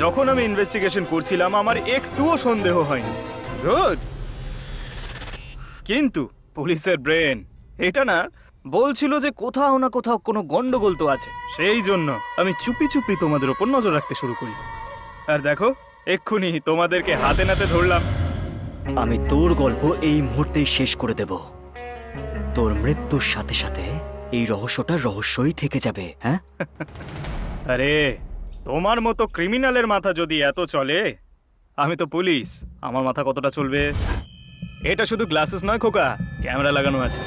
যখন আমি ইনভেস্টিগেশন করছিলাম আমার একটুও সন্দেহ হয়নি। গুড। কিন্তু পুলিশের ব্রেন এটা না বলছিল যে কোথাও না কোথাও কোনো গন্ডগোল তো আছে। সেই জন্য আমি চুপি চুপি তোমাদের উপর নজর রাখতে শুরু করি। আর দেখো এক্ষুনি তোমাদেরকে হাতে নাতে ধরলাম। আমি তোর গল্প এই মুহূর্তেই শেষ করে দেব। তোর মৃত্যুর সাথে সাথে এই রহস্যটা রহস্যই থেকে যাবে। হ্যাঁ, আরে তোমার মতো ক্রিমিনালের মাথা যদি এত চলে, আমি তো পুলিশ, আমার মাথা কতটা চলবে। এটা শুধু গ্লাসেস নয় খোকা, ক্যামেরা লাগানো আছে।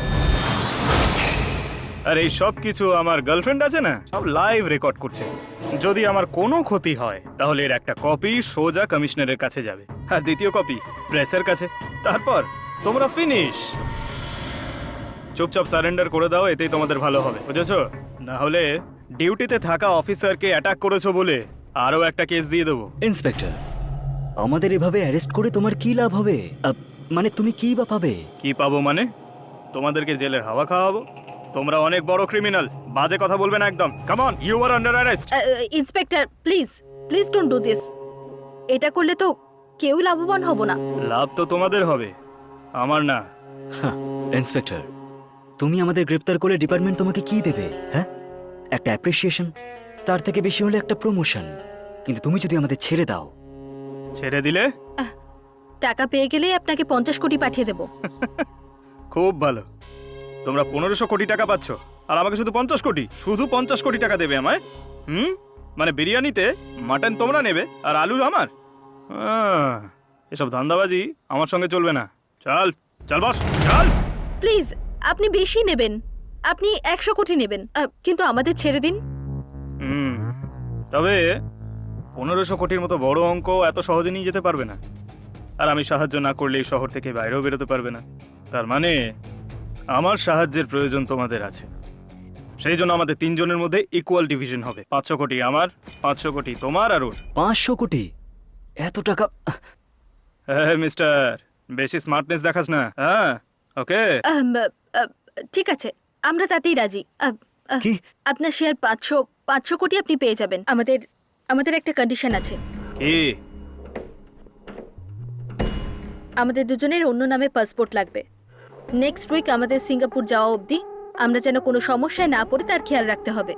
আর এই সব কিছু আমার গার্লফ্রেন্ড আছে না, সব লাইভ রেকর্ড করছে। যদি আমার কোনো ক্ষতি হয় তাহলে এর একটা কপি সোজা কমিশনারের কাছে যাবে, আর দ্বিতীয় কপি প্রেসের কাছে। তারপর তোমরা ফিনিশ। চুপচাপ সারেন্ডার করে দাও, এতেই তোমাদের ভালো হবে, বুঝেছো? না হলে ডিউটিতে থাকা অফিসারকে অ্যাটাক করেছো বলে আরও একটা কেস দিয়ে দেবো। ইন্সপেক্টর, আমাদের এভাবে অ্যারেস্ট করে তোমার কি লাভ হবে? মানে তুমি কি বা পাবে? কি পাবো মানে? তোমাদেরকে জেলের হাওয়া খাওয়াবো। তোমরা অনেক বড় ক্রিমিনাল, বাজে কথা বলবে না একদম। Come on, you are under arrest. Inspector please, please don't do this. এটা করলে তো কেউ লাভবান হব না। লাভ তো তোমাদের হবে, আমার না। ইন্সপেক্টর, তুমি আমাদের গ্রেপ্তার করলে ডিপার্টমেন্ট তোমাকে কি দেবে? হ্যাঁ, একটা অ্যাপ্রিসিয়েশন, তার থেকে বেশি হলে একটা প্রমোশন। কিন্তু তুমি যদি আমাদের ছেড়ে দাও। ছেড়ে দিলে টাকা পেয়ে গেলেই আপনাকে 50 কোটি পাঠিয়ে দেব। খুব ভালো। তোমরা 1500 কোটি টাকা পাচ্ছ আর আমাকে শুধু 50 কোটি, শুধু 50 কোটি টাকা দেবে আমায়? মানে বিরিয়ানিতে মাটন তোমরা নেবে আর আলু আমার? এসব ধান্দাবাজি আমার সঙ্গে চলবে না। চল চল বস, চল। প্লিজ, আপনি বেশি নেবেন, আপনি 100 কোটি নেবেন, কিন্তু আমাদের ছেড়ে দিন। তবে 1500 কোটির মতো বড় অঙ্ক এত সহজে নিয়ে যেতে পারবে না। আর আমি সাহায্য না করলে এই শহর থেকে বাইরেও বেরোতে পারবে না। তার মানে আমার সাহায্যের প্রয়োজন তোমাদের আছে। সেই জন্য আমাদের 3 জনের মধ্যে ইকুয়াল ডিভিশন হবে। 500 কোটি আমার, 500 কোটি তোমার আর ওর। 500 কোটি? এত টাকা? হ্যাঁ মিস্টার, বেশি স্মার্টনেস দেখাস না। হ্যাঁ, ওকে। ঠিক আছে, আমরা তাতেই রাজি। কি? আপনার শেয়ার 500 কোটি আপনি পেয়ে যাবেন। আমাদের একটা কন্ডিশন আছে। কি? আমাদের দুজনের অন্য নামে পাসপোর্ট লাগবে। নেক্সট উইক আমাদের সিঙ্গাপুর যাওয়া অবধি আমরা যেন কোনো সমস্যায় না পড়ে তার খেয়াল রাখতে হবে।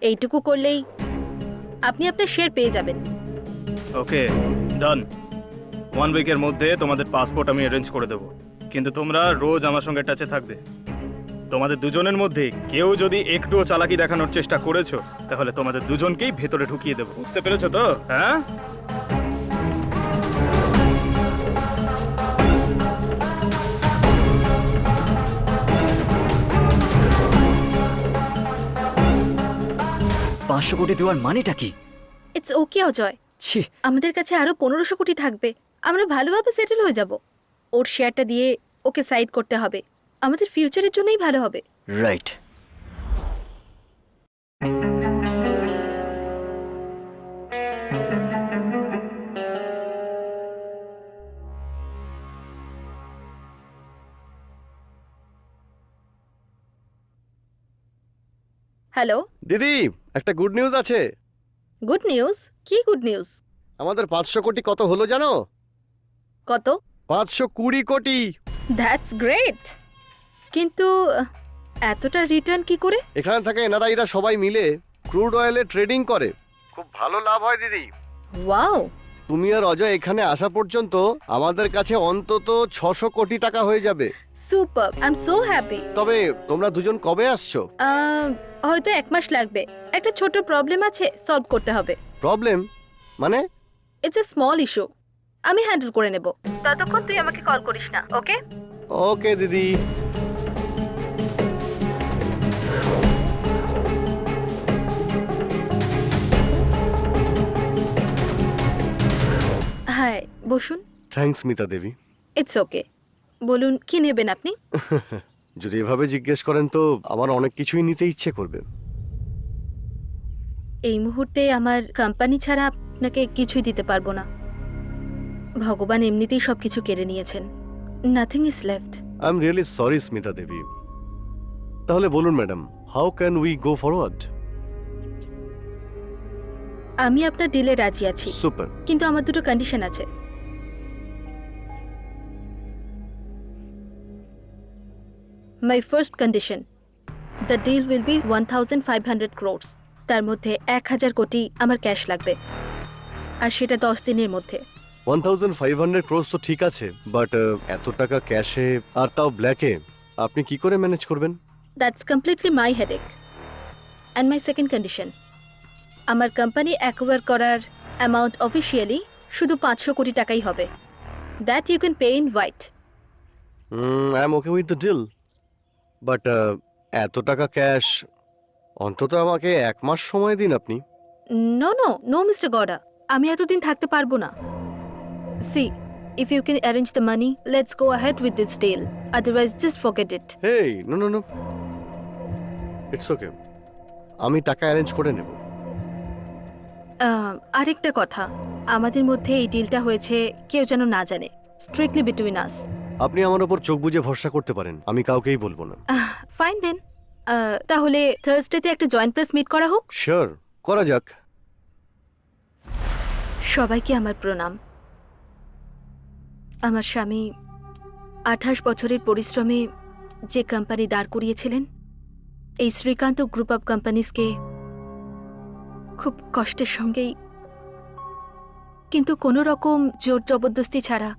এইটুকু করলেই আপনি আপনার শেয়ার পেয়ে যাবেন। ওকে, ডান। 1 উইকের মধ্যে তোমাদের পাসপোর্ট আমি অ্যারেঞ্জ করে দেবো। কিন্তু তোমরা রোজ আমার সঙ্গে টাচে থাকবে। তোমাদের দুজনের মধ্যে কেউ যদি একটুও চালাকি দেখানোর চেষ্টা করেছো তাহলে তোমাদের দুজনকেই ভেতরে ঢুকিয়ে দেবো। বুঝতে পেরেছো তো? হ্যাঁ। $500 কোটি দেওয়ার মানেটা কি? ইটস ওকে অজয়, ছি, আমাদের কাছে আরো 1500 কোটি থাকবে। আমরা ভালোভাবে সেটেল হয়ে যাব। ওর শেয়ারটা দিয়ে ওকে সাইড করতে হবে। আমাদের ফিউচারের জন্যই ভালো হবে। রাইট। হ্যালো দিদি, একটা গুড নিউজ আছে। Good news? কি গুড নিউজ? আমাদের 500 কোটি কত হলো জানো? কত? 520 কোটি। That's great. কিন্তু এতটা রিটার্ন কি করে? এখানে থাকা এনআরআইরা সবাই মিলে ক্রুড অয়েলে ট্রেডিং করে। খুব ভালো লাভ হয় দিদি। ওয়াও। তুমি আর অজয় এখানে আসা পর্যন্ত আমাদের কাছে অন্তত 600 কোটি টাকা হয়ে যাবে। Super, I am so happy. তবে তোমরা দুজন কবে আসছো? হয়তো 1 মাস লাগবে। একটা ছোট প্রবলেম আছে, সলভ করতে হবে। প্রবলেম মানে? ইটস এ স্মল ইস্যু, আমি হ্যান্ডেল করে নেব। ততক্ষণ তুই আমাকে কল করিস না, ওকে? ওকে দিদি। হাই, বসুন। Thanks Mita Devi. It's okay. বলুন কি নেবেন আপনি? যদি এভাবে জিজ্ঞেস করেন তো আমার অনেক কিছুই নিতে ইচ্ছে করবে। এই মুহূর্তে আমার কোম্পানি ছাড়া আপনাকে কিছুই দিতে পারবো না। ভগবান এমনিতেই সবকিছু কেড়ে নিয়েছেন। Nothing is left. I am really sorry Smita Devi. তাহলে বলুন madam, how can we go forward? আমি আপনার ডিলে রাজি আছি, সুপার। কিন্তু আমার দুটো কন্ডিশন আছে। My first condition, the deal will be 1500 crores। তার মধ্যে 1000 কোটি আমার ক্যাশ লাগবে, আর সেটা 10 দিনের মধ্যে। 1500 crores তো ঠিক আছে, বাট এত টাকা ক্যাশে আর তাও ব্ল্যাকে আপনি কি করে ম্যানেজ করবেন? That's completely my headache. And my second condition, আমার কোম্পানি অ্যাকোয়ার করার অ্যামাউন্ট অফিসিয়ালি শুধু 500 কোটি টাকাই হবে। That you can pay in white. I am okay with the deal, but এত টাকা ক্যাশ অন্তত আমাকে 1 মাস সময় দিন আপনি। No no no mister Goda, আমি এতদিন থাকতে পারবো না। See, if you can arrange the money, let's go ahead with this deal, otherwise just forget it. Hey, no no no, it's okay, আমি টাকা অ্যারেঞ্জ করে নেব। আরেকটা কথা, আমাদের মধ্যে এই ডিলটা হয়েছে কেউ যেন না জানে, স্ট্রিক্টলি বিটুইন আস। আপনি আমার ওপর চোখ বুজে ভরসা করতে পারেন, আমি কাউকেই বলবো না। ফাইন দেন, তাহলে থার্সডেতে একটা জয়েন্ট প্রেস মিট করা হোক। শিওর, করা যাক। সবাইকে আমার প্রণাম। আমার স্বামী 28 বছরের পরিশ্রমে যে কোম্পানি দাঁড় করিয়েছিলেন, এই শ্রীকান্ত গ্রুপ অফ কোম্পানিজকে খুব কষ্টের সঙ্গেই, কিন্তু কোনো রকম জোর জবরদস্তি ছাড়া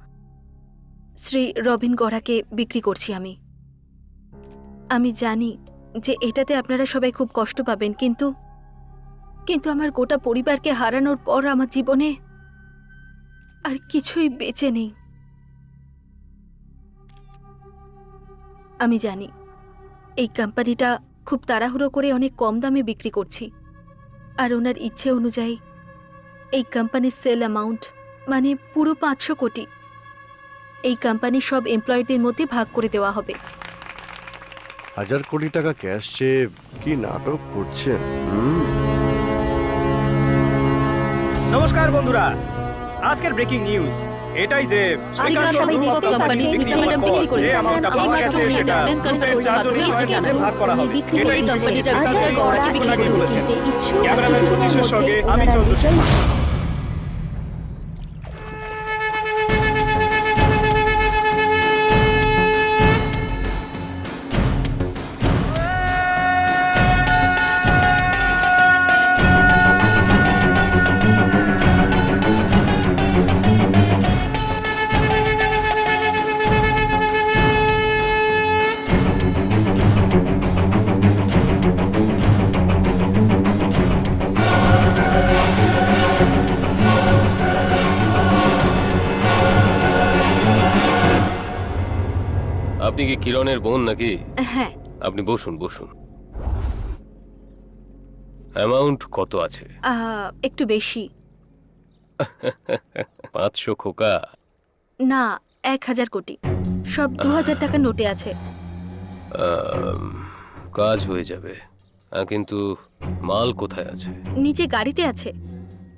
শ্রী রবিন গড়াকে বিক্রি করছি আমি। আমি জানি যে এটাতে আপনারা সবাই খুব কষ্ট পাবেন, কিন্তু আমার গোটা পরিবারকে হারানোর পর আমার জীবনে আর কিছুই বেঁচে নেই। আমি জানি এই কোম্পানিটা খুব তাড়াহুড়ো করে অনেক কম দামে বিক্রি করছি, আর ওনার ইচ্ছে অনুযায়ী এই কোম্পানির সেল অ্যামাউন্ট মানে পুরো 500 কোটি এই কোম্পানির সব এমপ্লয়িদের মধ্যে ভাগ করে দেওয়া হবে। 1000 কোটি টাকা ক্যাশ চেয়ে কি নাটক করছে? নমস্কার বন্ধুরা, আজকের ব্রেকিং নিউজ এটাই যে শ্রীকান্ত গ্রুপ অফ কোম্পানিজ বিক্রি হওয়ার পর যে অ্যামাউন্টটা পাওয়া গেছে সেটা গ্রুপের 4 জনের মধ্যে ভাগ করা হবে। এটাই শ্রীকান্ত ঘোড়াকে বলেছেন। ক্যামেরাম্যান সতীশের সঙ্গে আমি চন্দ্রশেখর। আপনি কি কিরণের বোন নাকি? হ্যাঁ। আপনি বসুন বসুন। অ্যামাউন্ট কত আছে? একটু বেশি। 500 খোকা? না, 1000 কোটি। সব 2000 টাকার নোটে আছে। কাজ হয়ে যাবে, কিন্তু মাল কোথায় আছে? নিচে গাড়িতে আছে।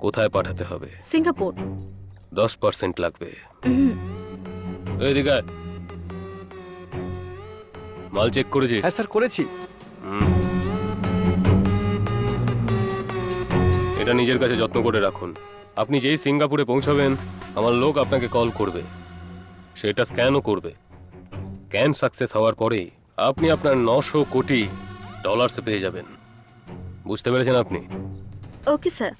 কোথায় পাঠাতে হবে? সিঙ্গাপুর। 10% লাগবে। এদিকে আয়। মাল চেক করেছিস? হ্যাঁ স্যার, করেছি। এটা নিজের কাছে যত্ন করে রাখুন। আপনি যেই সিঙ্গাপুরে পৌঁছাবেন, আমার লোক আপনাকে কল করবে, সেটা স্ক্যানও করবে। স্ক্যান সাকসেস হওয়ার পরেই আপনি আপনার 900 কোটি ডলার্সে পেয়ে যাবেন। বুঝতে পেরেছেন আপনি? Okay sir.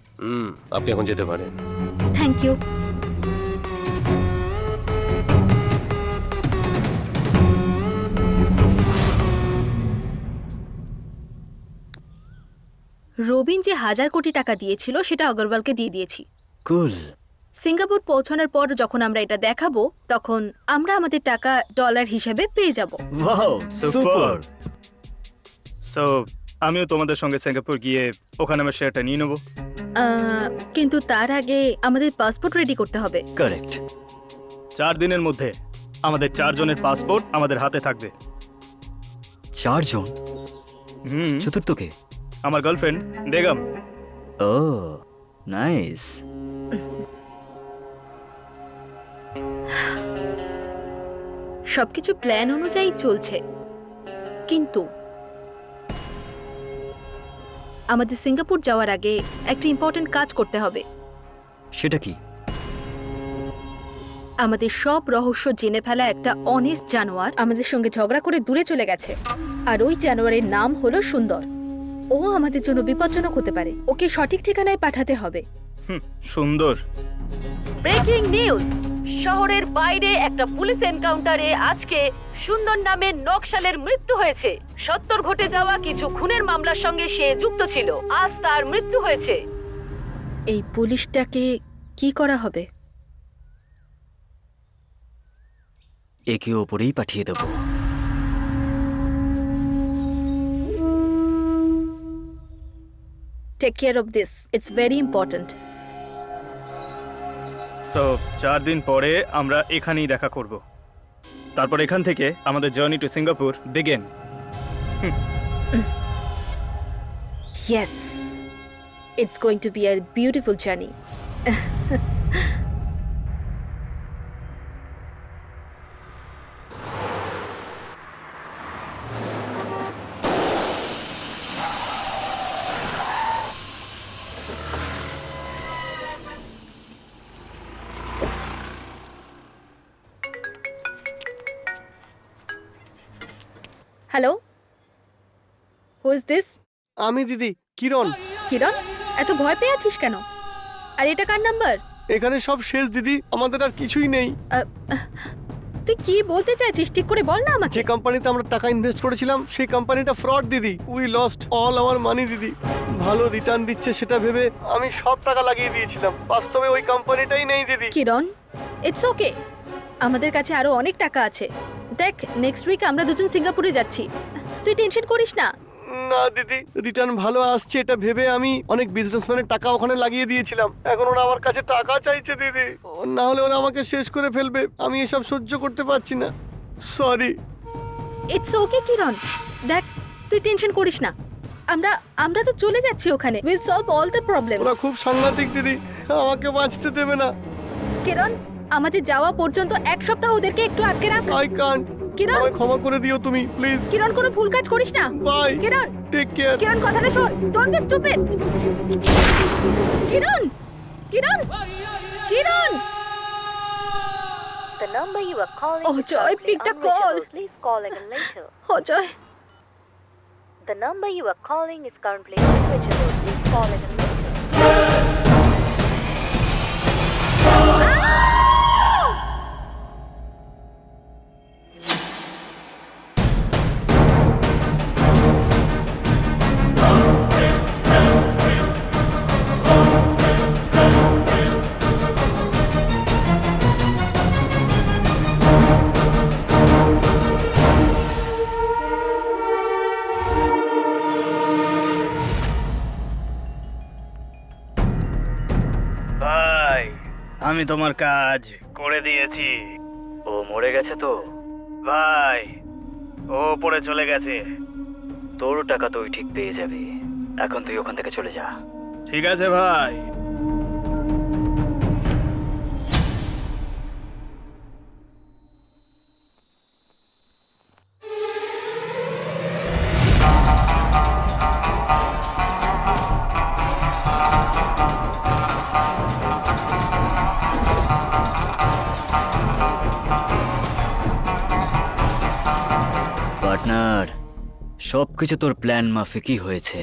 আপনি এখন যেতে পারেন। Thank you. রবিন যে 1000 কোটি টাকা দিয়েছিল সেটা অগরওয়ালকে দিয়ে দিয়েছি। কুল। সিঙ্গাপুর পৌঁছানোর পর যখন আমরা এটা দেখাবো, তখন আমরা আমাদের টাকা ডলার হিসেবে পেয়ে যাব। Wow, super. সো আমিও তোমাদের সঙ্গে সিঙ্গাপুর গিয়ে ওখানে আমার শেয়ারটা নিয়ে নেব। কিন্তু তার আগে আমাদের পাসপোর্ট রেডি করতে হবে। কারেক্ট। 4 দিনের মধ্যে আমাদের 4 জনের পাসপোর্ট আমাদের হাতে থাকবে। 4 জন? হুম, চতুর্থকে? আমার গার্লফ্রেন্ড বেগম। ও নাইস। সবকিছু প্ল্যান অনুযায়ী চলছে, কিন্তু আমাদের সিঙ্গাপুর যাওয়ার আগে একটা ইম্পর্টেন্ট কাজ করতে হবে। সেটা কি? আমাদের সব রহস্য জেনে ফেলা একটা অনেস্ট জানোয়ার আমাদের সঙ্গে ঝগড়া করে দূরে চলে গেছে, আর ওই জানোয়ারের নাম হলো সুন্দর। ও আমাদের জন্য বিপজ্জনক হতে পারে, ওকে সঠিক ঠিকানায় পাঠাতে হবে। সুন্দর। ব্রেকিং নিউজ, শহরের বাইরে একটা পুলিশ এনকাউন্টারে আজকে সুন্দর নামের নকশালের মৃত্যু হয়েছে। সত্তর ঘটে যাওয়া কিছু খুনের মামলার সঙ্গে সে যুক্ত ছিল, আজ তার মৃত্যু হয়েছে। এই পুলিশটাকে কি করা হবে? একে ওপরেই পাঠিয়ে দেবো। Take care of this, it's very important. So 4 দিন পরে আমরা এখানেই দেখা করব। তারপর এখান থেকে আমাদের journey to Singapore begin. Yes, it's going to be a beautiful journey. Hello? Who is this? আমি দিদি, কিরণ। কিরণ, এত ভয় পেয়ে আছিস কেন? আর এটা কার নাম্বার? এখানে সব শেষ দিদি, আমাদের আর কিছুই নেই। তুই কি বলতে চাইছিস ঠিক করে বল না আমাকে। যে কোম্পানিতে আমরা টাকা ইনভেস্ট করেছিলাম সেই কোম্পানিটা ফ্রড দিদি। উই লস্ট অল আওয়ার মানি দিদি। ভালো রিটার্ন দিচ্ছে সেটা ভেবে আমি সব টাকা লাগিয়ে দিয়েছিলাম, বাস্তবে ওই কোম্পানিটাই নেই দিদি। কিরণ, ইটস ওকে, আমাদের কাছে আরো অনেক টাকা আছে। দেখ, নেক্সট উইক আমরা দুজন সিঙ্গাপুরে যাচ্ছি, তুই টেনশন করিস না। না দিদি, রিটার্ন ভালো আসছে এটা ভেবে আমি অনেক বিজনেসম্যানের টাকা ওখানে লাগিয়ে দিয়েছিলাম। এখন ওরা আমার কাছে টাকা চাইছে দিদি, না হলে ওরা আমাকে শেষ করে ফেলবে। আমি এসব সহ্য করতে পারছি না, সরি। ইটস ওকে কিরণ, দেখ তুই টেনশন করিস না, আমরা তো চলে যাচ্ছি ওখানে। Will solve all the problems. ওরা খুব সাংঘাতিক দিদি, আমাকে বাঁচতে দেবে না। কিরণ, আমাদের যাওয়া পর্যন্ত এক সপ্তাহ ওদেরকে একটু আটকে রাখ। I can't. কিরণ, আমায় ক্ষমা করে দিও তুমি প্লিজ। কিরণ কোনো ভুল কাজ করিস না। Bye. Kiran, take care. Kiran কথাটা শোন, don't be stupid. Kiran, Kiran, Kiran. The number you are calling Oh, is Joy, currently pick the call. unreachable. Please call again later. ও Joy, The number you are calling is currently unreachable. Please call again later. ভাই, আমি তোমার কাজ করে দিয়েছি। ও মরে গেছে তো? ভাই, ও পড়ে চলে গেছে। তোর টাকা তুই ঠিক পেয়ে যাবি, এখন তুই ওখান থেকে চলে যা। ঠিক আছে ভাই। পার্টনার, সবকিছু তোর প্ল্যান মাফিকই হয়েছে।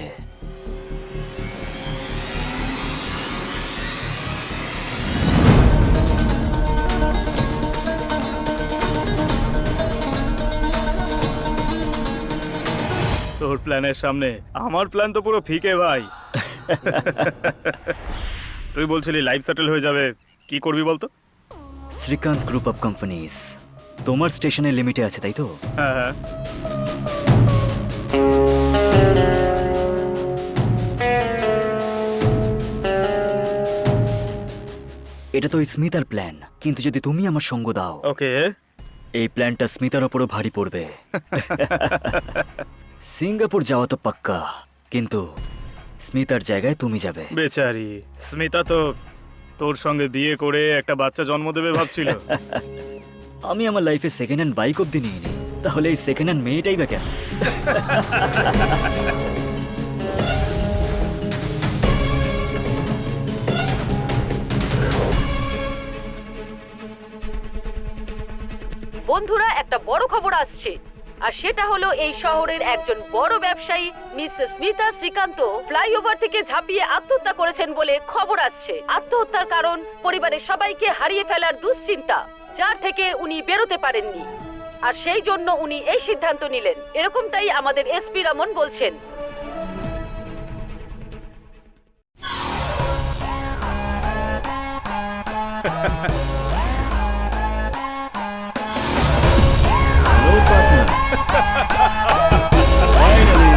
তোর প্ল্যানের সামনে আমার প্ল্যান তো পুরো ফিকে ভাই। তুই বলছিলি লাইফ সেটেল হয়ে যাবে, কি করবি বলতো? শ্রীকান্ত গ্রুপ অফ কোম্পানিজ তোমার স্টেশনের লিমিটে আছে, তাই তো? হ্যাঁ হ্যাঁ। এটা তো স্মিতার প্ল্যান, কিন্তু যদি তুমি আমার সঙ্গ দাও, ওকে, এই প্ল্যানটা স্মিতার ওপরও ভারী পড়বে। সিঙ্গাপুর যাওয়া তো পাক্কা, কিন্তু স্মিতার জায়গায় তুমি যাবে। বেচারি স্মিতা তো তোর সঙ্গে বিয়ে করে একটা বাচ্চা জন্ম দেবে ভাবছিল। আমি আমার লাইফে সেকেন্ড হ্যান্ড বাইক অব্দি নিইনি, তাহলে এই সেকেন্ড হ্যান্ড মেয়েটাই বা কেন? বন্ধুরা, একটা বড় খবর আসছে, আর সেটা হলো এই শহরের একজন বড় ব্যবসায়ী মিস স্মিতা শ্রীকান্ত ফ্লাইওভার থেকে ঝাঁপিয়ে আত্মহত্যা করেছেন বলে খবর আসছে। আত্মহত্যার কারণ পরিবারের সবাইকে হারিয়ে ফেলার দুশ্চিন্তা, যার থেকে উনি বেরোতে পারেননি, আর সেই জন্য উনি এই সিদ্ধান্ত নিলেন। এরকমটাই আমাদের এসপি রমন বলছেন। Hello, partner. Finally.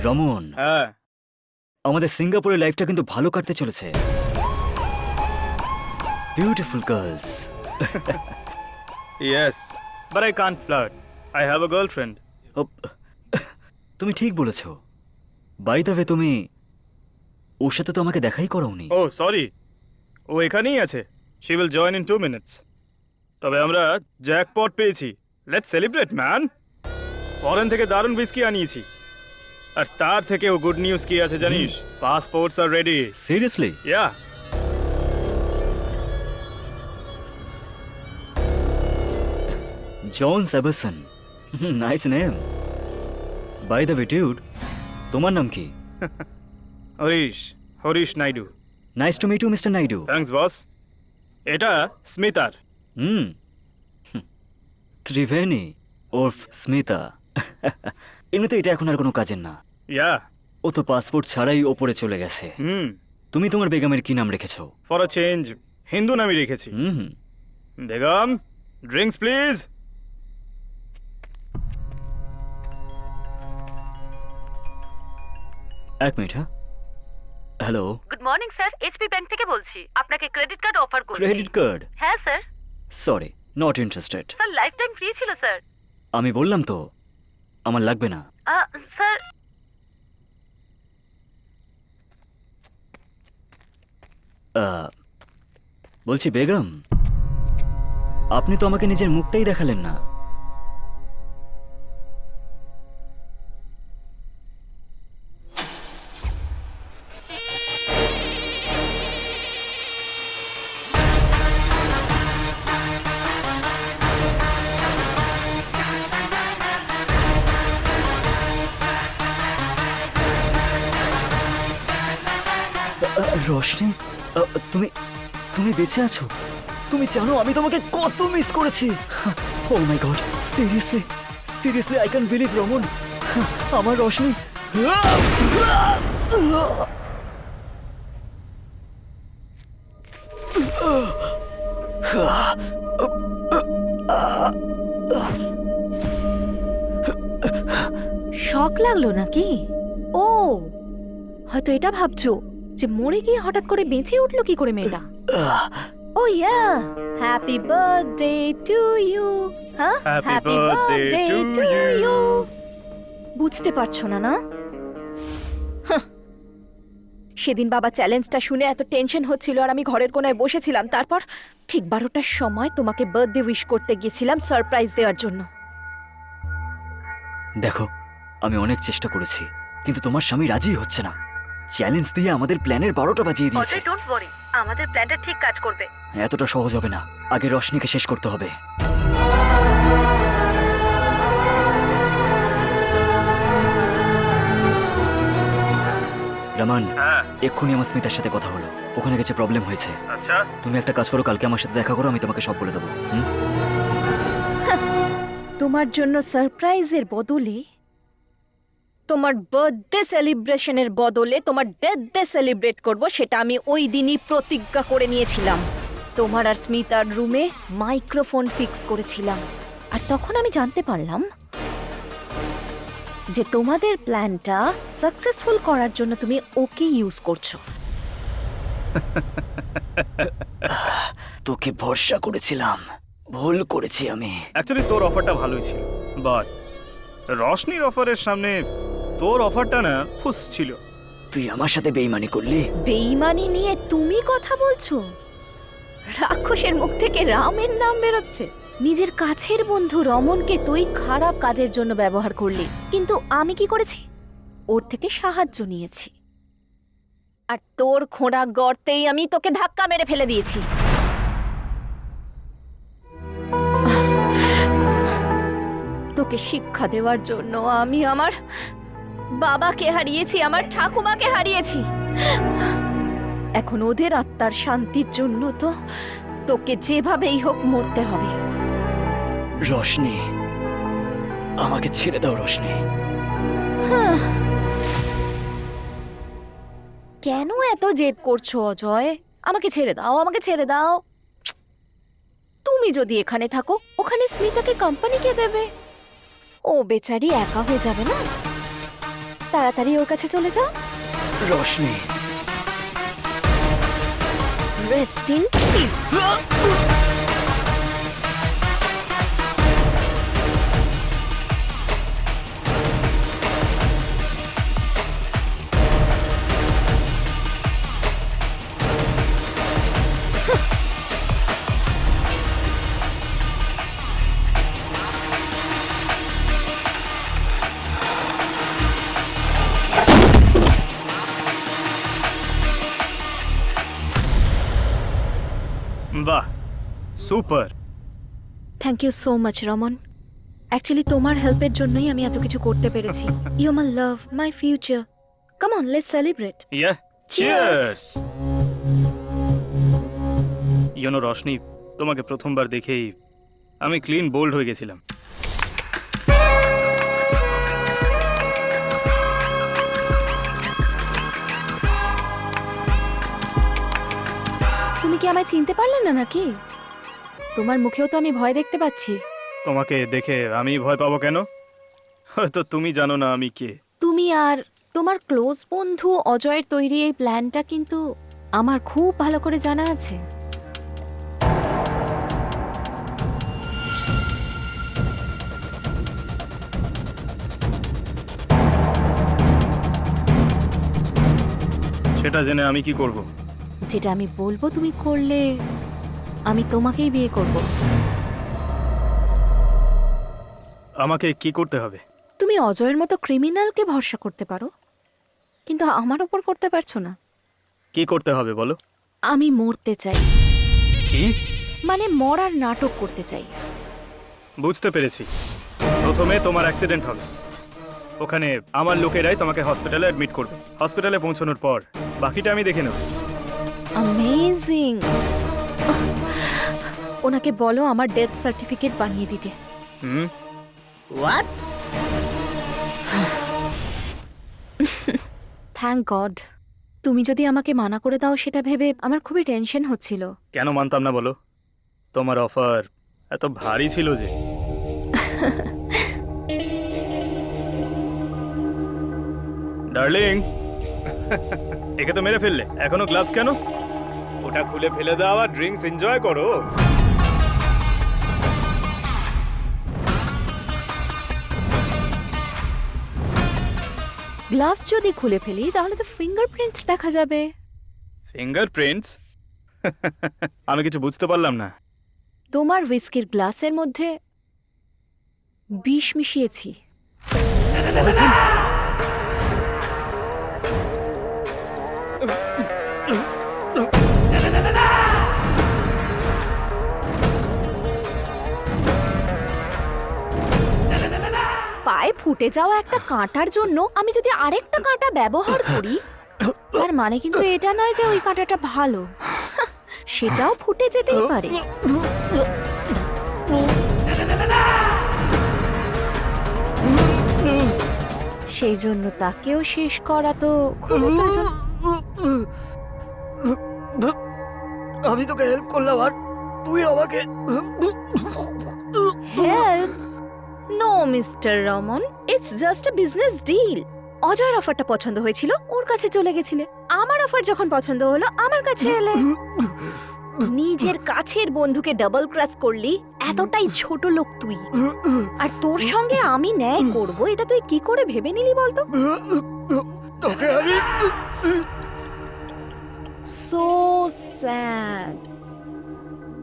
রমন, হ্যাঁ, আমাদের সিঙ্গাপুরের লাইফটা কিন্তু ভালো কাটতে চলেছে। Beautiful girls. Yes, but I can't flirt, I have a girlfriend. তুমি ঠিক বলেছ। বাই দ্য ওয়ে, তুমি ওর সাথে তো আমাকে দেখাই করাওনি। ও সরি, ও এখানেই আছে। She will join in 2 minutes। তবে আমরা জ্যাকপট পেয়েছি, লেটস সেলিব্রেট ম্যান। ফরেন থেকে দারুণ বিস্কি আনিয়েছি, আর তার থেকেও গুড নিউজ কি আছে জানিস? Passports are ready. Seriously? Yeah, John Sebastian, nice name. By the way dude, তোমার নাম কি? Harish Naidu. Nice to meet you mister Naidu. Thanks boss. এটা স্মিতার। হুম, ত্রিবেণী ওরফ স্মিতা। এমনিতে এটা এখন আর কোনো কাজের না। ইয়া, ও তো পাসপোর্ট ছাড়াই ওপরে চলে গেছে। হুম, তুমি তোমার বেগমের কি নাম রেখেছো? ফর আ চেঞ্জ হিন্দু নামই রেখেছি। হুম, বেগম, ড্রিঙ্কস প্লিজ। এক মিনিট। হ্যাঁ, hello. Good morning sir, HP bank থেকে বলছি। আপনাকে ক্রেডিট কার্ড অফার করছি। Credit card? হ্যাঁ sir. Sorry, not interested. Sir lifetime free ছিল স্যার। আমি বললাম তো আমার লাগবে না। স্যার বলছি বেগম, আপনি তো আমাকে নিজের মুখটাই দেখালেন না। রোশনি, তুমি তুমি বেঁচে আছো? তুমি জানো আমি তোমাকে কত মিস করেছি। Oh my god, seriously seriously I can believe. Raman, আমার রোশনি। শক লাগলো নাকি? ও হয়তো এটা ভাবছো যে মরে গিয়ে হঠাৎ করে বেঁচে উঠলো কি করে মেয়েটা। ও ইয়া, হ্যাপি বার্থডে টু ইউ। হ্যাঁ, Happy birthday to you. বুঝতে পারছো না না? হাহ। সেদিন বাবা চ্যালেঞ্জটা শুনে এত টেনশন হচ্ছিল আর আমি ঘরের কোনায় বসেছিলাম। তারপর ঠিক 12টার সময় তোমাকে বার্থডে উইশ করতে গিয়েছিলাম সারপ্রাইজ দেওয়ার জন্য। দেখো, আমি অনেক চেষ্টা করেছি, কিন্তু তোমার স্বামী রাজি হচ্ছে না। চ্যালেঞ্জ দিয়ে আমাদের প্ল্যানের 12টা বাজিয়ে দিয়েছে। ডোন্ট ওয়ারি, আমাদের প্ল্যানটা ঠিক কাজ করবে। এতটা সহজ হবে না, আগে রশনিকে শেষ করতে হবে। রমান, এক্ষুনি আমার স্মিতার সাথে কথা হলো, ওখানে কিছু প্রবলেম হয়েছে। আচ্ছা, তুমি একটা কাজ করো, কালকে আমার সাথে দেখা করো, আমি তোমাকে সব বলে দেবো। তোমার জন্য সারপ্রাইজের বদলে, তোমার বার্থডে সেলিব্রেশনের বদলে তোমার ডেথ ডে সেলিব্রেট করব, সেটা আমি ওই দিনই প্রতিজ্ঞা করে নিয়েছিলাম। তোমার আর স্মিতার রুমে মাইক্রোফোন ফিক্স করেছিলাম, আর তখন আমি জানতে পারলাম যে তোমাদের প্ল্যানটা সাকসেসফুল করার জন্য তুমি ওকে ইউজ করছো। তোকে ভরসা করেছিলাম, ভুল করেছি আমি। অ্যাকচুয়ালি তোর অফারটা ভালোই ছিল, বাট রশনির অফারের সামনে তোর অফারটা না ফুস ছিল। তুই আমার সাথে বেইমানি করলি। বেইমানি নিয়ে তুমি কথা বলছো? রাক্ষসের মুখ থেকে রামের নাম বেরোচ্ছে। নিজের কাছের বন্ধু রমনকে তুই খারাপ কাজের জন্য ব্যবহার করলি, কিন্তু আমি কি করেছি? ওর থেকে সাহায্য নিয়েছি, আর তোর খোঁড়া গর্তেই আমি তোকে ধাক্কা মেরে ফেলে দিয়েছি। তোকে শিক্ষা দেওয়ার জন্য আমি আমার বাবাকে হারিয়েছি, আমার ঠাকুমাকে হারিয়েছি। এখন ওদের আত্মার শান্তির জন্য তো তোকে যেভাবেই হোক মরতে হবে। রোশনি, আমাকে ছেড়ে দাও রোশনি। কেন এত জেদ করছো অজয়? আমাকে ছেড়ে দাও, আমাকে ছেড়ে দাও। তুমি যদি এখানে থাকো, ওখানে স্মিতাকে কোম্পানি কে দেবে? ও বেচারি একা হয়ে যাবে না? তাড়াতাড়ি ওর কাছে চলে যাও। Roshni, rest in peace. বাহ, super. Thank you so much Raman. Actually তোমার হেল্পের জন্যই আমি এত কিছু করতে পেরেছি। You my love, my future. Come on, let's celebrate. Yeah, cheers. You know Roshni, তোমাকে প্রথমবার দেখেই আমি ক্লিন বোল্ড হয়ে গেছিলাম। তুমি কি আমায় চিনতে পারলে না নাকি? তোমার মুখেও তো আমি ভয় দেখতে পাচ্ছি। তোমাকে দেখে আমি ভয় পাবো কেন? হয়তো তুমি জানো না আমি কে। তুমি আর তোমার ক্লোজ বন্ধু অজয়ের তৈরি এই প্ল্যানটা কিন্তু আমার খুব ভালো করে জানা আছে। সেটা জেনে আমি কি করব? যেটা আমি বলবো তুমি করলে আমি তোমাকেই বিয়ে করব। আমাকে কি করতে হবে? তুমি অজয়ের মতো ক্রিমিনালকে ভরসা করতে পারো, কিন্তু আমার ওপর করতে পারছো না। কি করতে হবে বলো? আমি মরতে চাই, কি? মানে মরার নাটক করতে চাই। বুঝতে পেরেছি। প্রথমে তোমার অ্যাক্সিডেন্ট হবে, ওখানে আমার লোকেরাই তোমাকে হসপিটালে অ্যাডমিট করবে। হসপিটালে পৌঁছানোর পর বাকিটা আমি দেখে নেব। অ্যামেজিং। ওনাকে বলো আমার ডেথ সার্টিফিকেট বানিয়ে দিতে। হুম, হোয়াট? Thank god. তুমি যদি আমাকে মানা করে দাও সেটা ভেবে আমার খুবই টেনশন হচ্ছিল। কেন মানতাম না বলো? তোমার অফার এত ভারী ছিল যে। ডার্লিং, একে তো মেরে ফেললে, এখনো গ্লাভস কেন? ওটা খুলে ফেলে দাও আর ড্রিঙ্কস এনজয় করো। গ্লাভস যদি খুলে ফেলি তাহলে তো ফিঙ্গারপ্রিন্টস দেখা যাবে। ফিঙ্গারপ্রিন্টস? আমি কিছু বুঝতে পারলাম না। তোমার হুইস্কির গ্লাসের মধ্যে বিষ মিশিয়েছি। পায়ে ফুটে যাওয়া একটা কাঁটার জন্য আমি যদি আরেকটা কাঁটা ব্যবহার করি, তার মানে কিন্তু এটা নয় যে ওই কাঁটাটা ভালো, সেটাও ফুটে যেতেই পারে। সেই জন্য তাকেও শেষ করা তো খুব প্রয়োজন। আমি তোকে হেল্প করলাম আর তুই আমাকে help? No mister Raman, it's just a business deal. অজয়ের অফারটা পছন্দ হয়েছিল, ওর কাছে চলে গেছিলে। আমার অফার যখন পছন্দ হলো, আমার কাছে এলে। নিজের কাছের বন্ধুকে ডাবল ক্রাশ করলি, এতটাই ছোট লোক তুই। আর তোর সঙ্গে আমি ন্যায় করব এটা তুই কি করে ভেবে নিলি বলতো? তোকে আমি সো স্যাড।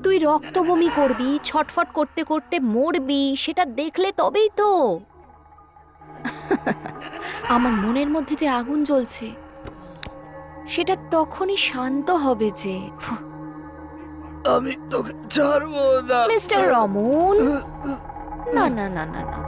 তুই রক্ত বমি করবি, ছটফট করতে করতে মরবি, সেটা দেখলে তবেই তো আমার মনের মধ্যে যে আগুন জ্বলছে সেটা তখনই শান্ত হবে যে। আমি তোকে ছাড়বো না মিস্টার রমন, না না না না না,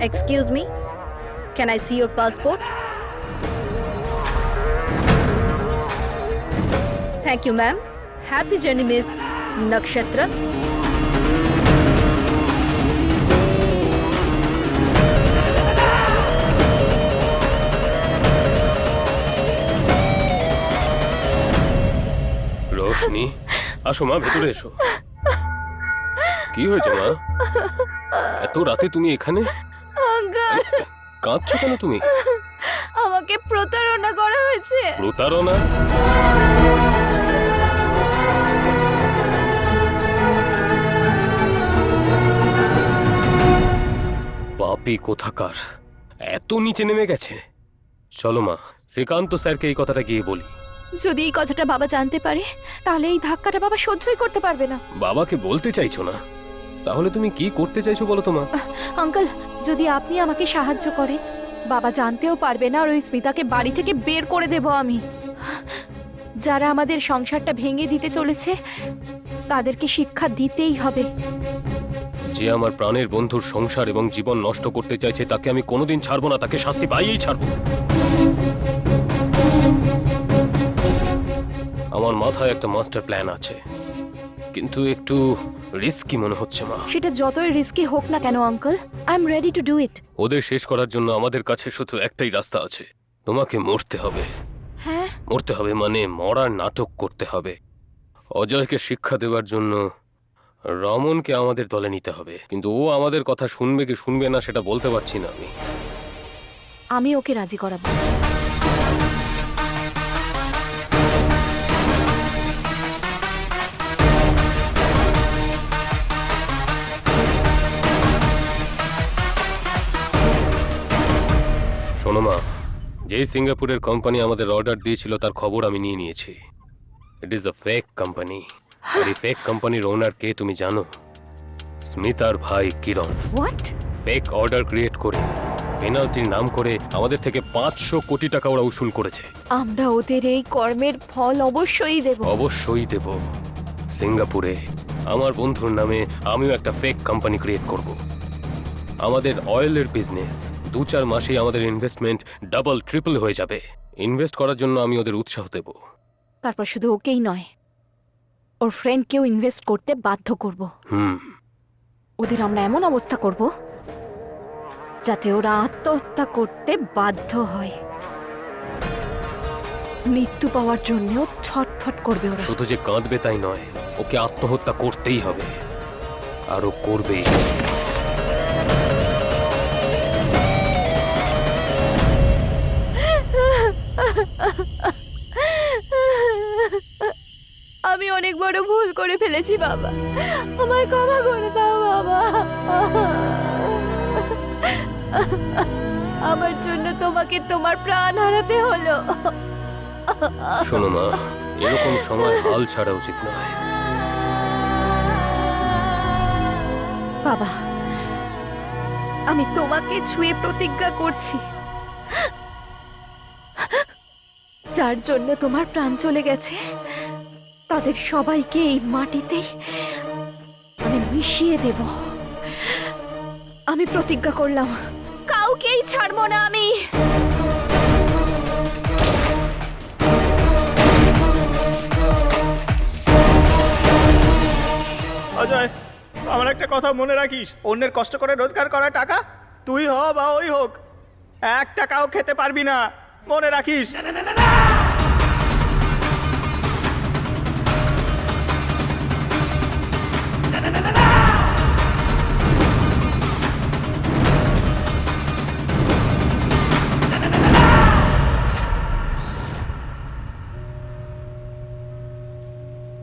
Excuse me, can I see your passport? Thank you, ma'am. Happy journey, Miss Nakshatra. Roshni, আসো মা, ভেতরে এসো। কি হয়েছে মা? এত রাতে তুমি এখানে? আঙ্কেল, কাঁদছো কেন তুমি? আমাকে প্রতারণা করা হয়েছে। প্রতারণা? পাপী কোথাকার, এত নিচে নেমে গেছে। চলো মা, শ্রীকান্ত স্যারকে এই কথাটা গিয়ে বলি। যদি এই কথাটা বাবা জানতে পারে তাহলে এই ধাক্কাটা বাবা সহ্যই করতে পারবে না। বাবাকে বলতে চাইছো না? তাহলে তুমি কি করতে চাইছো বলো তো মা? আঙ্কেল, যদি আপনি আমাকে সাহায্য করেন, বাবা জানতেও পারবে না আর ওই স্মিতাকে বাড়ি থেকে বের করে দেব আমি। যারা আমাদের সংসারটা ভেঙে দিতে চলেছে তাদেরকে শিক্ষা দিতেই হবে। যে আমার প্রাণের বন্ধুর সংসার এবং জীবন নষ্ট করতে চাইছে তাকে আমি কোনোদিন ছাড়বো না, তাকে শাস্তি পাইয়েই ছাড়বো। আমার মাথায় একটা মাস্টার প্ল্যান আছে, কিন্তু একটু রিস্কি মনে হচ্ছে মা। সেটা যতই রিস্কি হোক না কেন uncle, I am ready to do it. ওদের শেষ করার জন্য আমাদের কাছে শুধু একটাই রাস্তা আছে, তোমাকে মরতে হবে। হ্যাঁ, মরতে হবে মানে মরার নাটক করতে হবে। অজয়কে শিক্ষা দেওয়ার জন্য রমনকে আমাদের দলে নিতে হবে, কিন্তু ও আমাদের কথা শুনবে কি শুনবে না সেটা বলতে পারছি না আমি। আমি ওকে রাজি করাবো। শোনো মা, যেই সিঙ্গাপুরের কোম্পানি আমাদের অর্ডার দিয়েছিল তার খবর আমি নিয়ে নিয়েছি। It is a fake company. আর এই ফেক কোম্পানির ওনার কে তুমি জানো? স্মিতার ভাই Kiran. What? Fake order create করে পেনাল্টির নাম করে আমাদের থেকে 500 কোটি টাকা ওরা উসুল করেছে। আমরা ওদের এই কর্মের ফল অবশ্যই দেব। অবশ্যই দেব। সিঙ্গাপুরে আমার বন্ধুর নামে আমিও একটা ফেক কোম্পানি ক্রিয়েট করব। আমাদের অয়েলের বিজনেস 2-4 মাসেই আমাদের ইনভেস্টমেন্ট ডাবল ট্রিপল হয়ে যাবে। ইনভেস্ট করার জন্য আমি ওদের উৎসাহ দেব। তারপর শুধু ওকেই নয়, ওর ফ্রেন্ডকেও ইনভেস্ট করতে বাধ্য করব। ওদের আমরা এমন অবস্থা করব যাতে ওরা আত্মহত্যা করতে বাধ্য হয়। মৃত্যু পাওয়ার জন্যও ছটফট করবে ওরা। শুধু যে কাঁদবে তাই নয়, ওকে আত্মহত্যা করতেই হবে, আর ও করবেই। আমি অনেক বড় ভুল করে ফেলেছি বাবা, আমায় ক্ষমা করে দাও বাবা। আমার জন্য তোমাকে তোমার প্রাণ হারাতে হলো। শোনো মা, এরকম সময় হাল ছাড়া উচিত নয়। বাবা, আমি তোমাকে ছুঁয়ে প্রতিজ্ঞা করছি, যার জন্য তোমার প্রাণ চলে গেছে তাদের সবাইকে এই মাটিতে আমি মিশিয়ে দেব। আমি প্রতিজ্ঞা করলাম, কাউকেই ছাড়বো না আমি। অজয়, আমার একটা কথা মনে রাখিস, অন্যের কষ্ট করে রোজগার করা টাকা তুই হ বা ওই হোক, এক টাকাও খেতে পারবি না, মনে রাখিস।